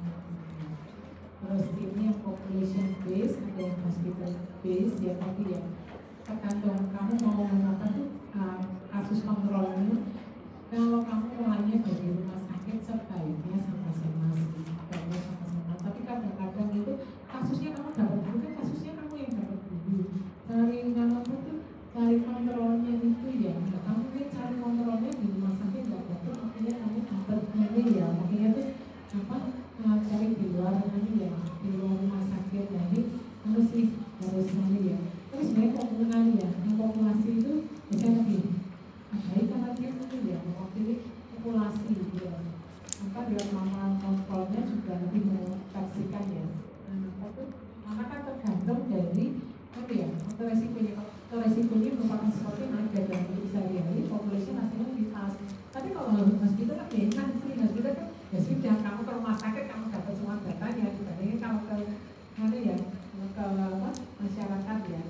terus ini yang population base, ada yang hospital base, ya tadi ya tergantung kamu mau menggunakan kasus kontrolnya. Kalau kamu mulainya dari rumah sakit sebaiknya sama-sama sih, sama-sama. Tapi kadang-kadang itu kasusnya kamu dapat dulu, kan kasusnya kamu yang dapat dulu. Cari nama itu, cari kontrolnya itu ya. Kamu kan cari kontrolnya di rumah sakit nggak dapat, makanya kamu dapat ini ya. Makanya tuh apa? Cari di luar ini ya, di luar rumah sakit. Jadi harus sih harus ini ya. Terus sebenarnya populasi ya, yang populasi itu bisa lebih baik karena dia itu ya mewakili populasi gitu ya. Maka dia mama kontrolnya juga lebih memperhatikan ya. Karena kan tergantung dari apa ya, resikonya merupakan sesuatu yang ada dalam hidup sehari-hari, populasi hasilnya lebih pas. Tapi kalau hospital kan ya kan sih, hospital kan ya sudah kamu ke rumah sakit kamu dapat semua datanya dibandingin kamu ke mana ya ke apa masyarakat ya.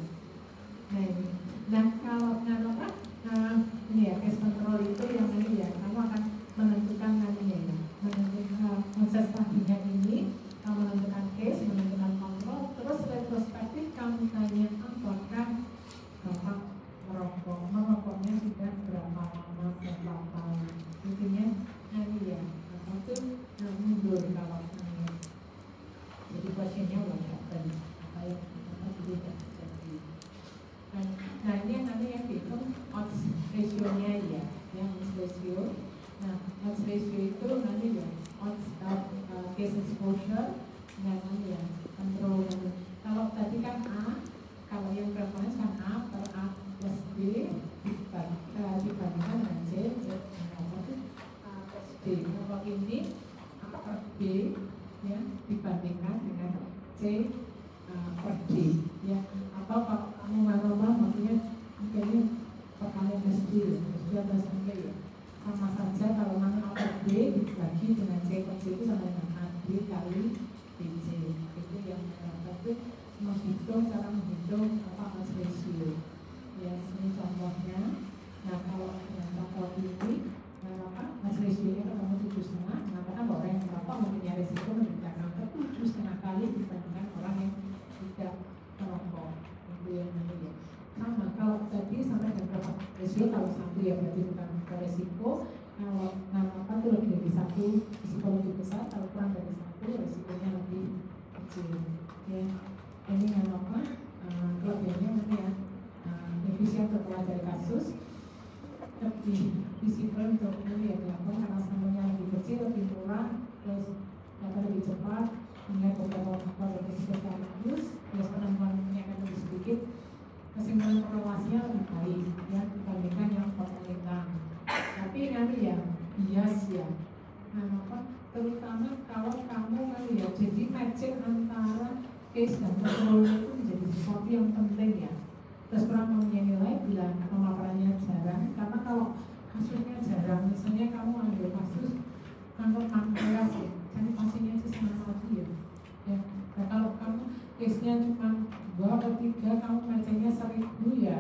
Nah kalau apa ini ya case control itu yang ini ya kamu akan menentukan nantinya ya, menentukan proses tadinya ini, kamu menentukan case, menentukan kontrol, terus retrospektif kamu tanya apakah bapak merokoknya sudah berapa lama, berapa tahun, intinya ini ya itu mundur kalau jadi pasiennya udah datang apa yang tidak terjadi. Nah ini yang nanti yang dihitung odds ratio-nya ya, yang odds ratio. Nah odds ratio itu nanti ya odds case exposure dan nanti ya control. Kalau tadi kan A, kalau yang prevalence kan A per A plus B dibandingkan dengan C A plus B. Kalau ini A per B ya dibandingkan dengan C per D ya. Atau kalau kamu manual maksudnya mungkin perkalian SD atas D ya sama saja. Kalau mana A per B dibagi dengan C per D itu sama dengan AD kali BC. Itu yang itu menghitung, cara menghitung apa odds ratio ya. Ini contohnya. Nah kalau yang contoh ini apa odds ratio nya ketemu 7,5. Nah kan orang yang merokok mempunyai risiko menderita kanker 7,5 kali dibandingkan orang yang tidak merokok. Itu yang ini ya. Sama kalau tadi sampai dengan resiko kalau 1 ya berarti bukan resiko. Kalau apa itu lebih dari 1 risiko lebih besar, kalau kurang dari 1 risikonya lebih kecil ya. Ini yang apa kelebihannya ini ya, efisien setelah dari kasus, lebih disiplin untuk ini ya dilakukan karena sampelnya lebih kecil, lebih murah, terus data lebih cepat, melihat beberapa faktor dari sekaligus, terus penambahannya akan lebih sedikit, kesimpulan evaluasinya lebih baik ya dibandingkan yang pemerintah. Tapi nanti ya bias ya, nah apa terutama kalau kamu kan ya jadi matching antara case dan kontrolnya itu menjadi sesuatu yang penting ya. Terus kurang mempunyai nilai bila pemaparannya jarang, karena kalau kasusnya jarang, misalnya kamu ambil kasus kanker pankreas ya, kan pasiennya itu sama lagi ya. Nah kalau kamu case-nya cuma 2 atau 3, kamu matchingnya 1000 ya,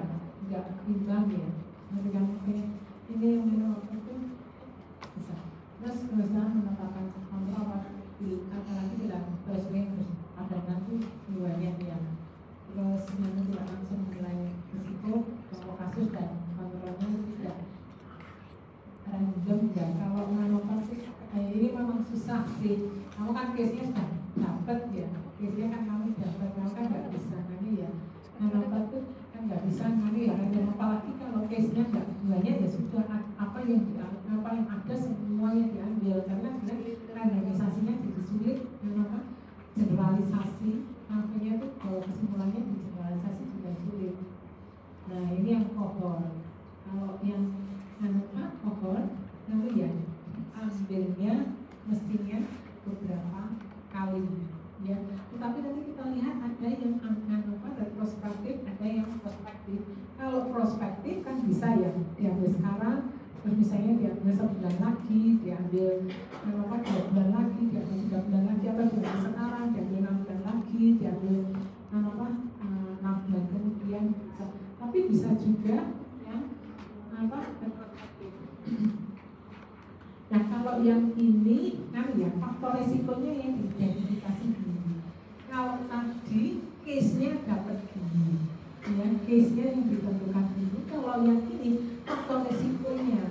nggak imbang ya. Nanti kamu ini yang minum apa itu fisik. Kamu kan case-nya sudah dapat ya, case-nya kan kamu dapat, kamu kan nggak bisa nanti ya. Kenapa tuh kan nggak bisa nanti ya, apalagi kalau case-nya nggak banyak ya sudah apa yang ada semuanya diambil, karena sebenarnya randomisasinya jadi sulit, kenapa? Generalisasi, makanya tuh kalau kesimpulannya di generalisasi juga sulit. Nah ini yang cohort. Kalau yang cohort nanti ya ambilnya mestinya beberapa kali ya. Tetapi nanti kita lihat ada yang retrospektif, ada yang prospektif. Kalau prospektif kan bisa ya diambil sekarang, terus misalnya diambil sebulan lagi, diambil 2 bulan lagi, diambil 3 bulan lagi, atau diambil sekarang, diambil 6 bulan lagi, diambil 6 bulan kemudian. Tapi bisa juga ya retrospektif. Nah kalau yang ini kan ya faktor resikonya yang diidentifikasi gini. Kalau tadi case-nya dapat gini, ya case-nya yang ditentukan gini. Kalau yang ini faktor resikonya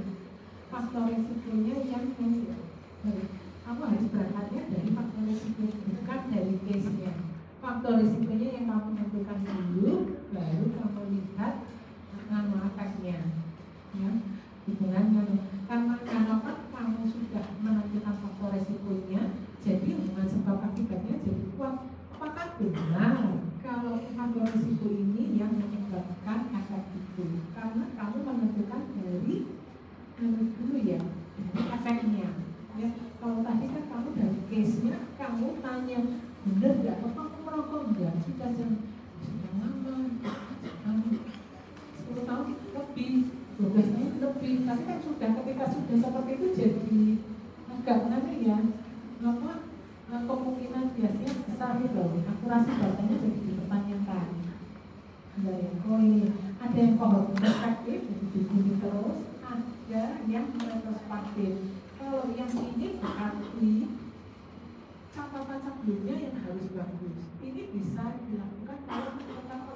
yang ya, kamu harus berangkatnya dari faktor resiko, bukan dari case-nya. Faktor resikonya yang kamu tentukan dulu, baru kamu lihat efeknya, ya hubungannya. Karena kamu sudah menentukan faktor resikonya, jadi hubungan sebab akibatnya jadi kuat. Apakah benar kalau faktor resiko ini yang menyebabkan efek itu? Karena kamu menentukan dari dulu ya, efeknya. Ya, kalau tadi kan kamu dari case-nya, kamu tanya benar nggak? Kamu merokok nggak? Sudah lama, 10 tahun lebih. 12 tahun lebih, tapi kan sudah ketika sudah seperti itu jadi agak nanti ya kemungkinan biasanya besar gitu, akurasi datanya jadi dipertanyakan. Ada yang ada yang prospektif jadi diikuti terus, ada yang retrospektif. Kalau yang ini berarti catatan sebelumnya yang harus bagus. Ini bisa dilakukan kalau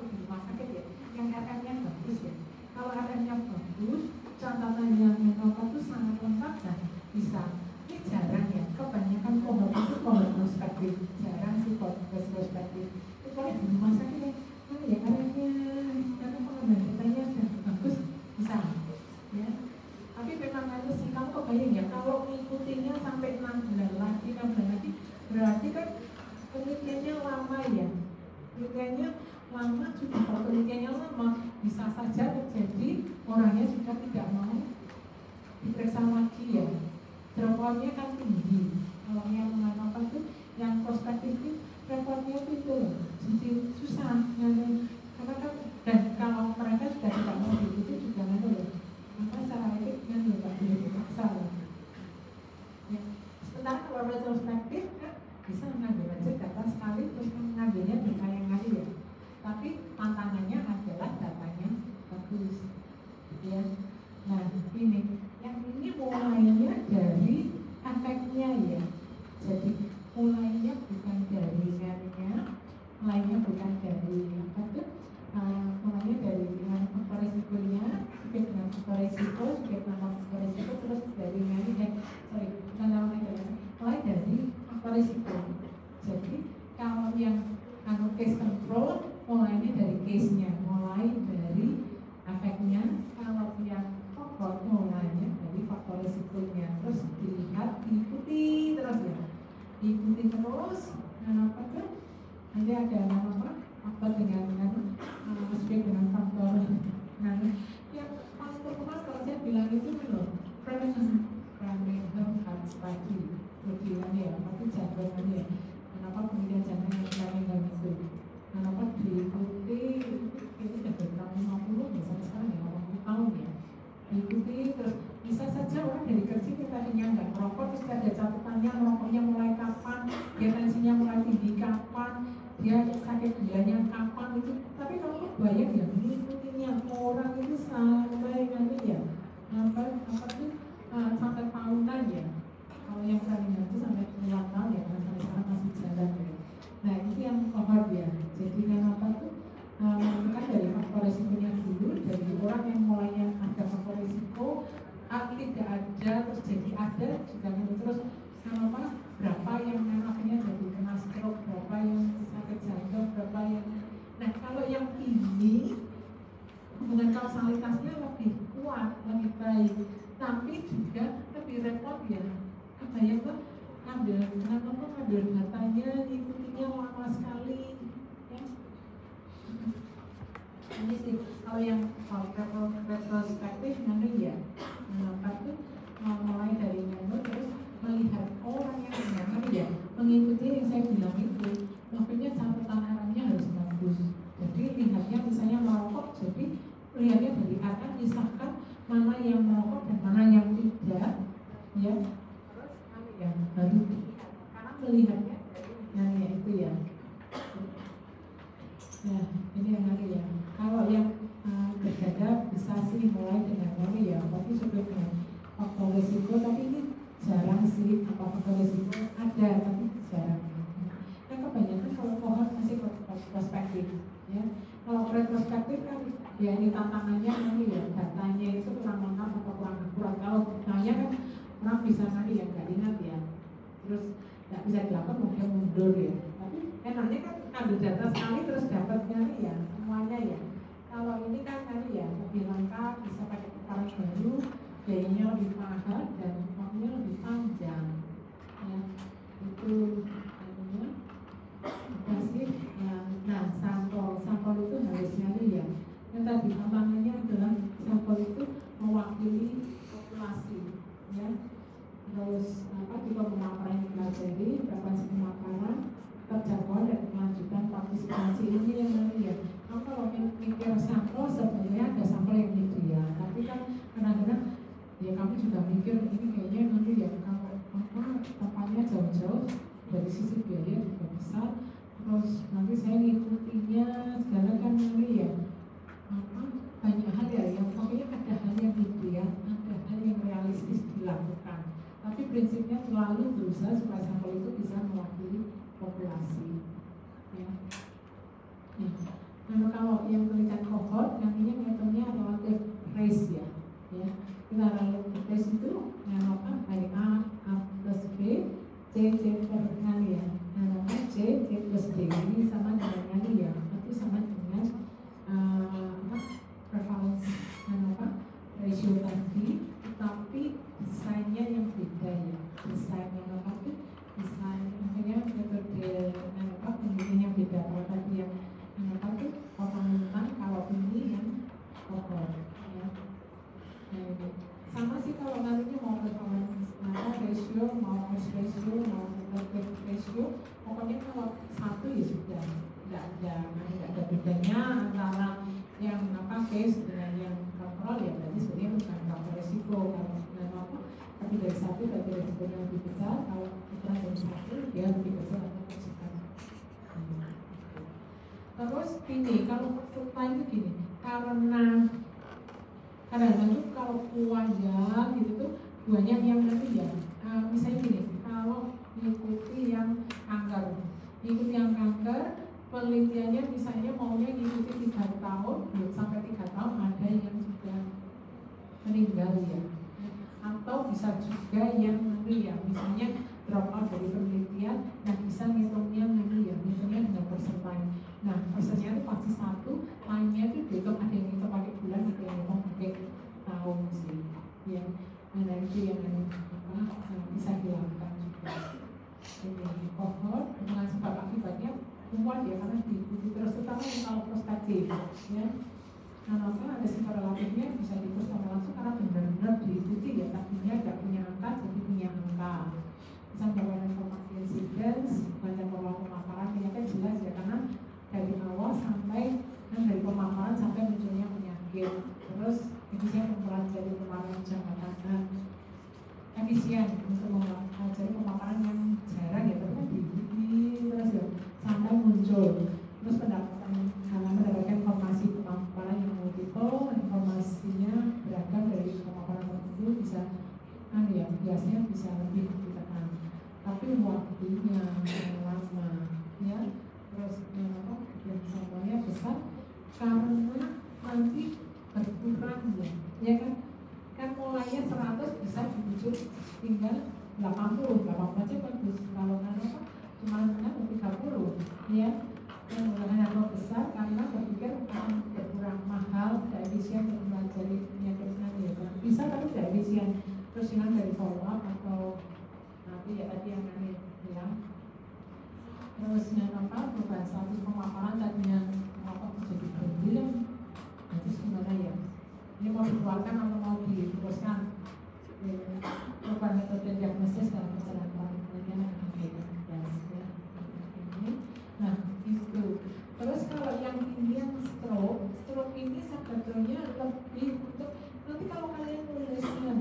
di rumah sakit ya, yang RM-nya bagus ya. Kalau RM-nya bagus, catatan yang menopang itu sangat lengkap dan bisa. Ini jarang ya, kebanyakan kohort itu kohort prospektif, jarang sih kohort prospektif. Kecuali di rumah sakit ya, RM-nya, karena pengembangan datanya sudah bagus, bisa. Ya. Tapi memang itu sih, kamu kebayang ya, kalau mengikutinya sampai 6 bulan lagi, berarti kan penelitiannya lama ya. Penelitiannya lama, sudah kalau penelitiannya lama, bisa saja terjadi orangnya sudah tidak mau diperiksa lagi ya. Drop-out-nya kan tinggi. Kalau yang mengatakan itu, yang prospektif itu repotnya itu jadi susah. Karena kan, dan kalau mereka sudah tidak mau diikuti juga nggak loh. Maka secara etik kan juga boleh dipaksa loh. Ya. Sementara kalau retrospektif kan bisa mengambil aja data sekali terus mengambilnya berkali-kali ya. Tapi tantangannya adalah datanya bagus, ya. Nah ini, yang ini mulainya dari efeknya ya. Jadi mulainya bukan dari mulainya bukan dari apa tuh? Mulainya dari faktor risikonya, dengan faktor risiko, faktor risiko, terus dari mulai dari faktor risiko. Jadi kalau yang case control mulainya dari case-nya, mulai dari efeknya. Kalau yang cohort mulainya dari faktor risikonya, terus dilihat, diikuti terus ya, diikuti terus. Apa tuh? Nanti ada faktor dengan aspek dengan faktor. Nah, yang paling terkenal kalau saya bilang itu loh, Framingham harus pagi, tujuannya ya, tapi jadwalnya. Kenapa kemudian jangan yang Framingham itu? Kenapa diikuti itu sudah berapa 50 misalnya sekarang ya 80 tahun ya, diikuti terus bisa saja orang dari kecil kita tadinya nggak merokok terus ada catatannya merokoknya mulai kapan, dia tensinya mulai tinggi kapan, dia sakit gulanya kapan itu. Tapi kalau bayang ya mengikutinya orang itu sampai nanti ya sampai tahunan ya. Kalau yang Framingham itu sampai puluhan tahun ya, sampai sekarang masih jalan ya. Nah itu yang cohort ya. Jadi kenapa tuh menentukan dari faktor risikonya dulu, dari orang yang mulainya ada faktor risiko, tidak ada terus jadi ada juga terus kenapa berapa repot ya. Kebayang tuh ambil datanya, ikutinnya lama sekali ya. Ini sih kalau yang retrospektif nanti ya, itu mulai dari nyamuk terus melihat orang yang nyaman ya, mengikuti yang saya bilang itu, maksudnya catatan arahnya harus bagus. Jadi lihatnya misalnya merokok, jadi lihatnya dari atas misalkan mana yang merokok dan mana yang tidak ya. Terus yang baru karena melihatnya dari itu ya. Nah ini yang hari ya. Kalau yang berganda bisa sih mulai dengan ini ya, tapi sebetulnya faktor resiko, tapi ini jarang sih faktor resiko ada, tapi jarang. Nah kebanyakan kalau pohon masih prospektif ya. Kalau retrospektif kan ya ini tantangannya nanti ya, datanya itu kurang lengkap atau kurang akurat. Kalau datanya kan orang bisa nanti ya nggak ingat ya, terus nggak bisa dilakukan mungkin mundur ya. Tapi enaknya kan ambil data sekali terus dapatnya ya semuanya ya. Kalau ini kan nanti ya lebih lengkap, bisa pakai keterangan baru, biayanya lebih mahal dan waktunya lebih panjang ya. Itu namanya kasih ya. Nah sampel itu harus nyari ya. Yang tadi tantangannya adalah sampel itu mewakili populasi ya. Terus tipe pemaparan yang pelajari, frekuensi pemaparan, terjangkau dan kelanjutan partisipasi ini yang nanti ya. Kalau mikir sampel sebenarnya ada sampel yang ideal, tapi kan kadang-kadang ya kami juga mikir ini kayaknya nanti ya kalau tempatnya jauh-jauh dari sisi biaya juga besar, terus nanti saya ngikutinya segala kan nanti ya banyak hal ya, yang pokoknya ada hal yang ideal, ada hal yang realistis dilakukan, tapi prinsipnya selalu berusaha supaya sampel itu bisa mewakili populasi ya. Nah kalau yang penelitian kohort nantinya metodenya relative race ya. Kita relative race itu yang dari A plus B, C per kali ya. Nah C plus D ini sama dengan kali ya, itu sama dengan prevalence ratio tadi, tetapi desainnya yang beda ya. Desainnya itu desain makanya metode pemilihan yang beda. Kalau tadi yang itu orang kalau ini yang kohort ya. Sama sih kalau nantinya mau performance ratio, mau odds ratio, mau relative ratio, pokoknya kalau satu ya sudah nggak ada bedanya antara yang case dengan yang kontrol ya. Berarti sebenarnya bukan faktor resiko kalau tapi dari satu berarti resikonya lebih besar. Kalau kita dari satu dia lebih besar atau kecil. Terus ini kalau supply itu gini, karena kadang-kadang tuh kalau kuaya gitu tuh banyak yang nanti ya, misalnya gini, kalau mengikuti yang kanker, penelitiannya misalnya maunya ngikuti 3 tahun, sampai 3 tahun ada yang sudah meninggal ya, atau bisa juga yang nanti ya, misalnya drop out dari penelitian dan bisa ngitungnya nanti ya, ngitungnya dengan persentain. Nah persennya itu pasti satu, lainnya itu dihitung, ada yang ngitung pakai bulan, ada yang ngitung pakai tahun sih ya. Nah itu yang bisa dilakukan juga. Ini kohort dengan sebab akibatnya kuat ya, karena diikuti terus, terutama kalau prospektif ya. Nah maka ada sifat relatifnya bisa diikuti langsung karena benar-benar diikuti ya, tadinya tidak punya angka jadi punya angka. Misalnya bahwa informasi incidence, baca pola pemaparan, ini kan jelas ya, karena dari awal sampai dari pemaparan sampai munculnya penyakit. Terus efisien mempelajari pemaparan jangka panjang, efisien untuk mempelajari pemaparan yang jarang ya, tapi diikuti terus ya sampai muncul. Terus mendapatkan informasi pemaparan yang multiple, informasinya beragam dari pemaparan tertentu bisa ya biasanya bisa lebih ditekan, tapi waktunya yang lama ya. Terus yang sampelnya besar karena nanti berkurang ya kan mulainya 100 bisa dibujuk tinggal 80 aja bagus. Kalau cuma 30 ya, yang mulainya besar karena berpikir akan berkurang mahal, tidak efisien untuk mempelajari penyakit ya. Bisa tapi tidak efisien. Terus dengan dari follow up kayak tadi yang kami bilang. Terus yang apa, perubahan status pemaparan tadinya apa menjadi berhenti, nah, terus gimana ya? Ini mau dikeluarkan atau mau diteruskan? Perubahan metode diagnosis dalam perjalanan penelitian yang ya. Nah itu. Terus kalau yang ini yang stroke ini sebetulnya lebih untuk nanti kalau kalian nulisnya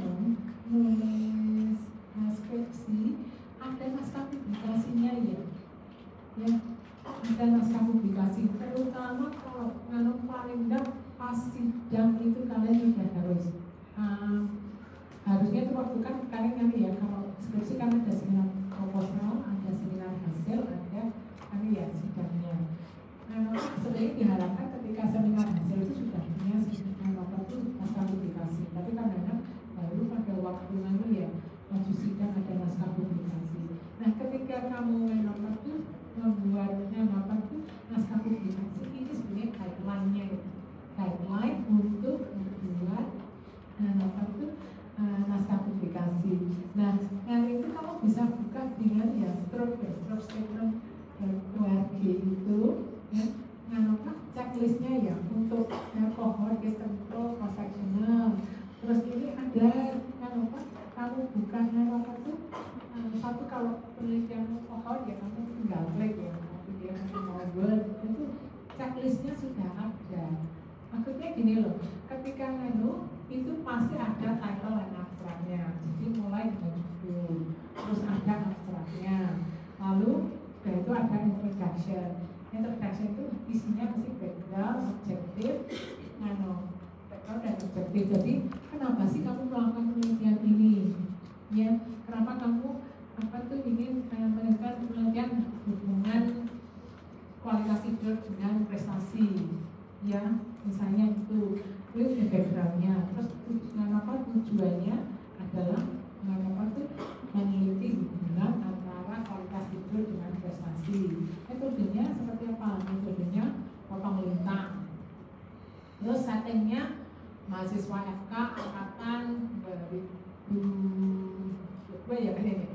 nulis skripsi ada naskah publikasinya ya, ada naskah publikasi. Terutama kalau paling enggak pas sidang itu kalian sudah harusnya itu waktu kan kalian nanti ya kalau skripsi kan ada seminar proposal, ada seminar hasil, ada nanti ya sidangnya. Sebenarnya diharapkan ketika seminar hasil itu sudah punya naskah publikasi, tapi kadang-kadang baru pada waktu nanti ya maju sidang ada naskah publikasi. Nah ketika kamu membuatnya naskah publikasi ini sebenarnya guideline-nya itu. Guideline untuk membuat naskah publikasi. Nah, yang itu kamu bisa buka dengan ya stroke statement URG itu ya, checklistnya ya untuk cohort, case control, cross-sectional. Terus ini ada kamu buka satu kalau penelitian cohort ya kamu tinggal klik ya, tapi dia nanti mau Word itu checklistnya sudah ada. Maksudnya gini loh, ketika itu pasti ada title dan abstraknya. Jadi mulai dengan judul, terus ada abstraknya, lalu itu ada introduction. Introduction itu isinya mesti background, objektif, background dan objektif. Jadi kenapa sih kamu melakukan penelitian ini? Ya, kenapa kamu ingin melakukan penelitian hubungan kualitas tidur dengan prestasi? Ya, misalnya itu backgroundnya. Terus tujuannya adalah meneliti hubungan antara kualitas tidur dengan prestasi. Metodenya seperti apa? Metodenya potong lintang. Terus settingnya mahasiswa FK angkatan 2002 ya kan ini.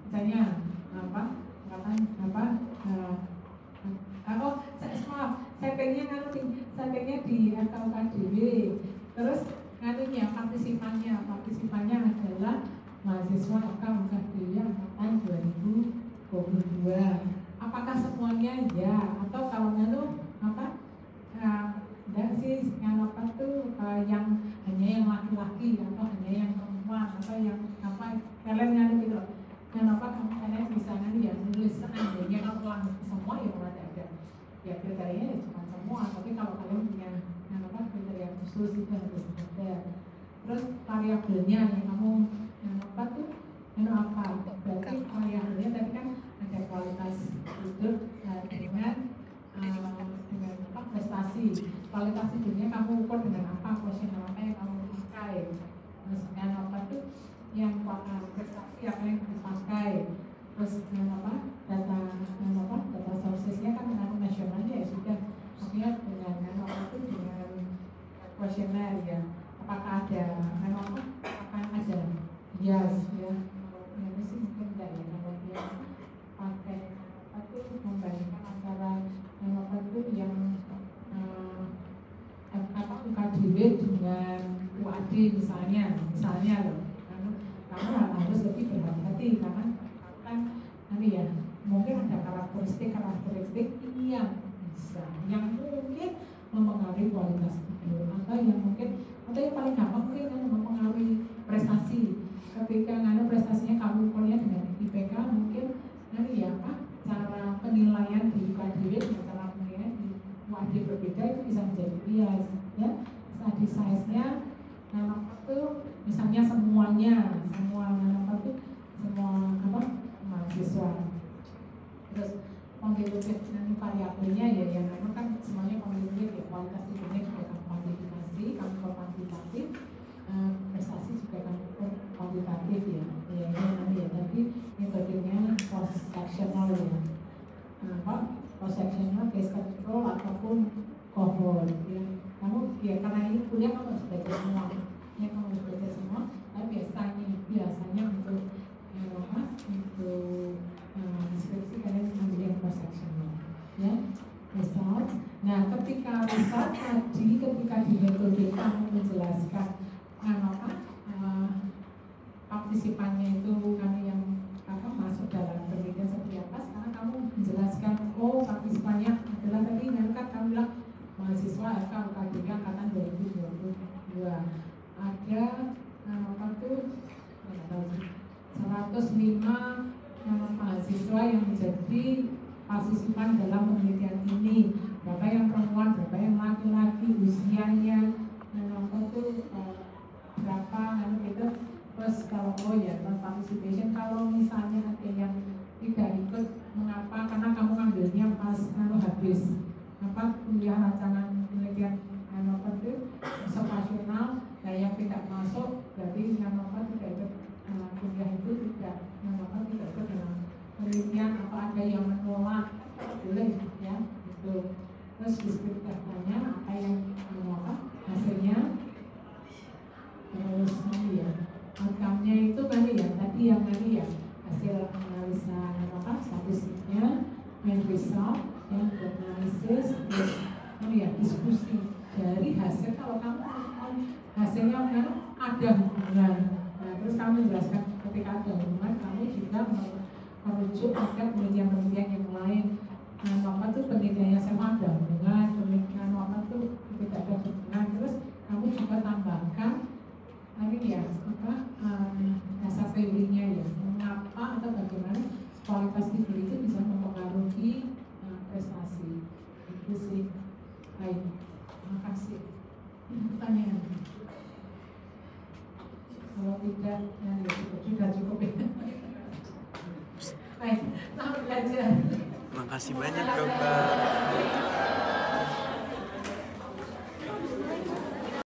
Misalnya angkatan settingnya di FKUKDW. Terus partisipannya adalah mahasiswa FKUKDW angkatan 2022. Apakah semuanya ya, atau kalau enggak sih yang yang hanya yang laki-laki atau hanya yang perempuan atau yang kalian gitu loh. Kalian bisa ya nulis seandainya kalau semua ya mulai ada ya kriterianya ya cuma semua, tapi kalau kalian punya kriteria khusus itu harus ada. Terus variabelnya yang kamu berarti variabelnya tadi kan ada kualitas tidur dengan prestasi. Kualitas tidurnya kamu ukur dengan apa, kuesioner apa yang kamu pakai. Terus yang prestasi apa yang dipakai. Terus data sourcesnya kan dengan nasionalnya ya sudah, maksudnya dengan kuesioner ya. Apakah ada bias ya? Ini sih mungkin enggak ya, kalau dia pakai membandingkan antara yang UKDW dengan UAD misalnya loh, kamu harus lebih berhati-hati karena kan nanti ya mungkin ada karakteristik yang bisa, yang mungkin mempengaruhi kualitas tidur, atau yang paling gampang mungkin kan mempengaruhi prestasi. Ketika prestasinya kamu ukurnya dengan IPK, mungkin nanti ya cara penilaian di UKDW dengan cara penilaian di UAD berbeda, itu bisa menjadi bias ya. Study size-nya misalnya semua mahasiswa. Terus kuantitatif nanti variabelnya ya yang kan semuanya kuantitatif ya, kualitas tidurnya juga kan kuantifikasi, kamu kuantitatif, prestasi juga kan kuantitatif ya. Ya nanti ya, tapi metodenya cross sectional ya. Cross sectional, case control ataupun cohort ya. Kamu ya karena ini kuliah kamu harus belajar semua. Ya kamu harus belajar semua, tapi biasanya untuk untuk skripsi kalian ambil yang cross sectional ya. Result. Nah, ketika result tadi, ketika di metode kamu menjelaskan partisipannya itu kami yang masuk dalam penelitian seperti apa. Sekarang kamu menjelaskan, oh partisipannya adalah tadi kan kamu bilang mahasiswa FK UKDK angkatan 2022 ada 105 mahasiswa yang menjadi partisipan dalam penelitian ini. Berapa yang perempuan, berapa yang laki-laki, usianya, berapa gitu. Terus kalau participation, kalau misalnya ada yang tidak ikut, mengapa? Karena kamu ngambilnya pas habis kuliah rancangan penelitian observasional. Nah yang tidak masuk berarti yang tidak ikut kuliah itu tidak ikut dalam penelitian atau ada yang menolak, boleh ya itu. Terus deskripsi datanya apa yang hasilnya, terus ya outcome-nya itu kan ya tadi yang hasil analisa statistiknya, main result, yang analisis, terus diskusi dari hasil. Kalau kamu hasilnya kan ada hubungan, nah terus kamu jelaskan ketika ada hubungan kamu juga merujuk pada penelitian-penelitian yang lain. Penelitiannya sama ada hubungan, penelitian tidak ada hubungan. Terus kamu juga tambahkan dasar teorinya ya, mengapa atau bagaimana kualitas tidur itu bisa mempengaruhi prestasi. Itu sih. Baik, terima kasih. Pertanyaan? Kalau tidak, ya sudah cukup ya. Baik, selamat belajar. Makasih banyak dokter.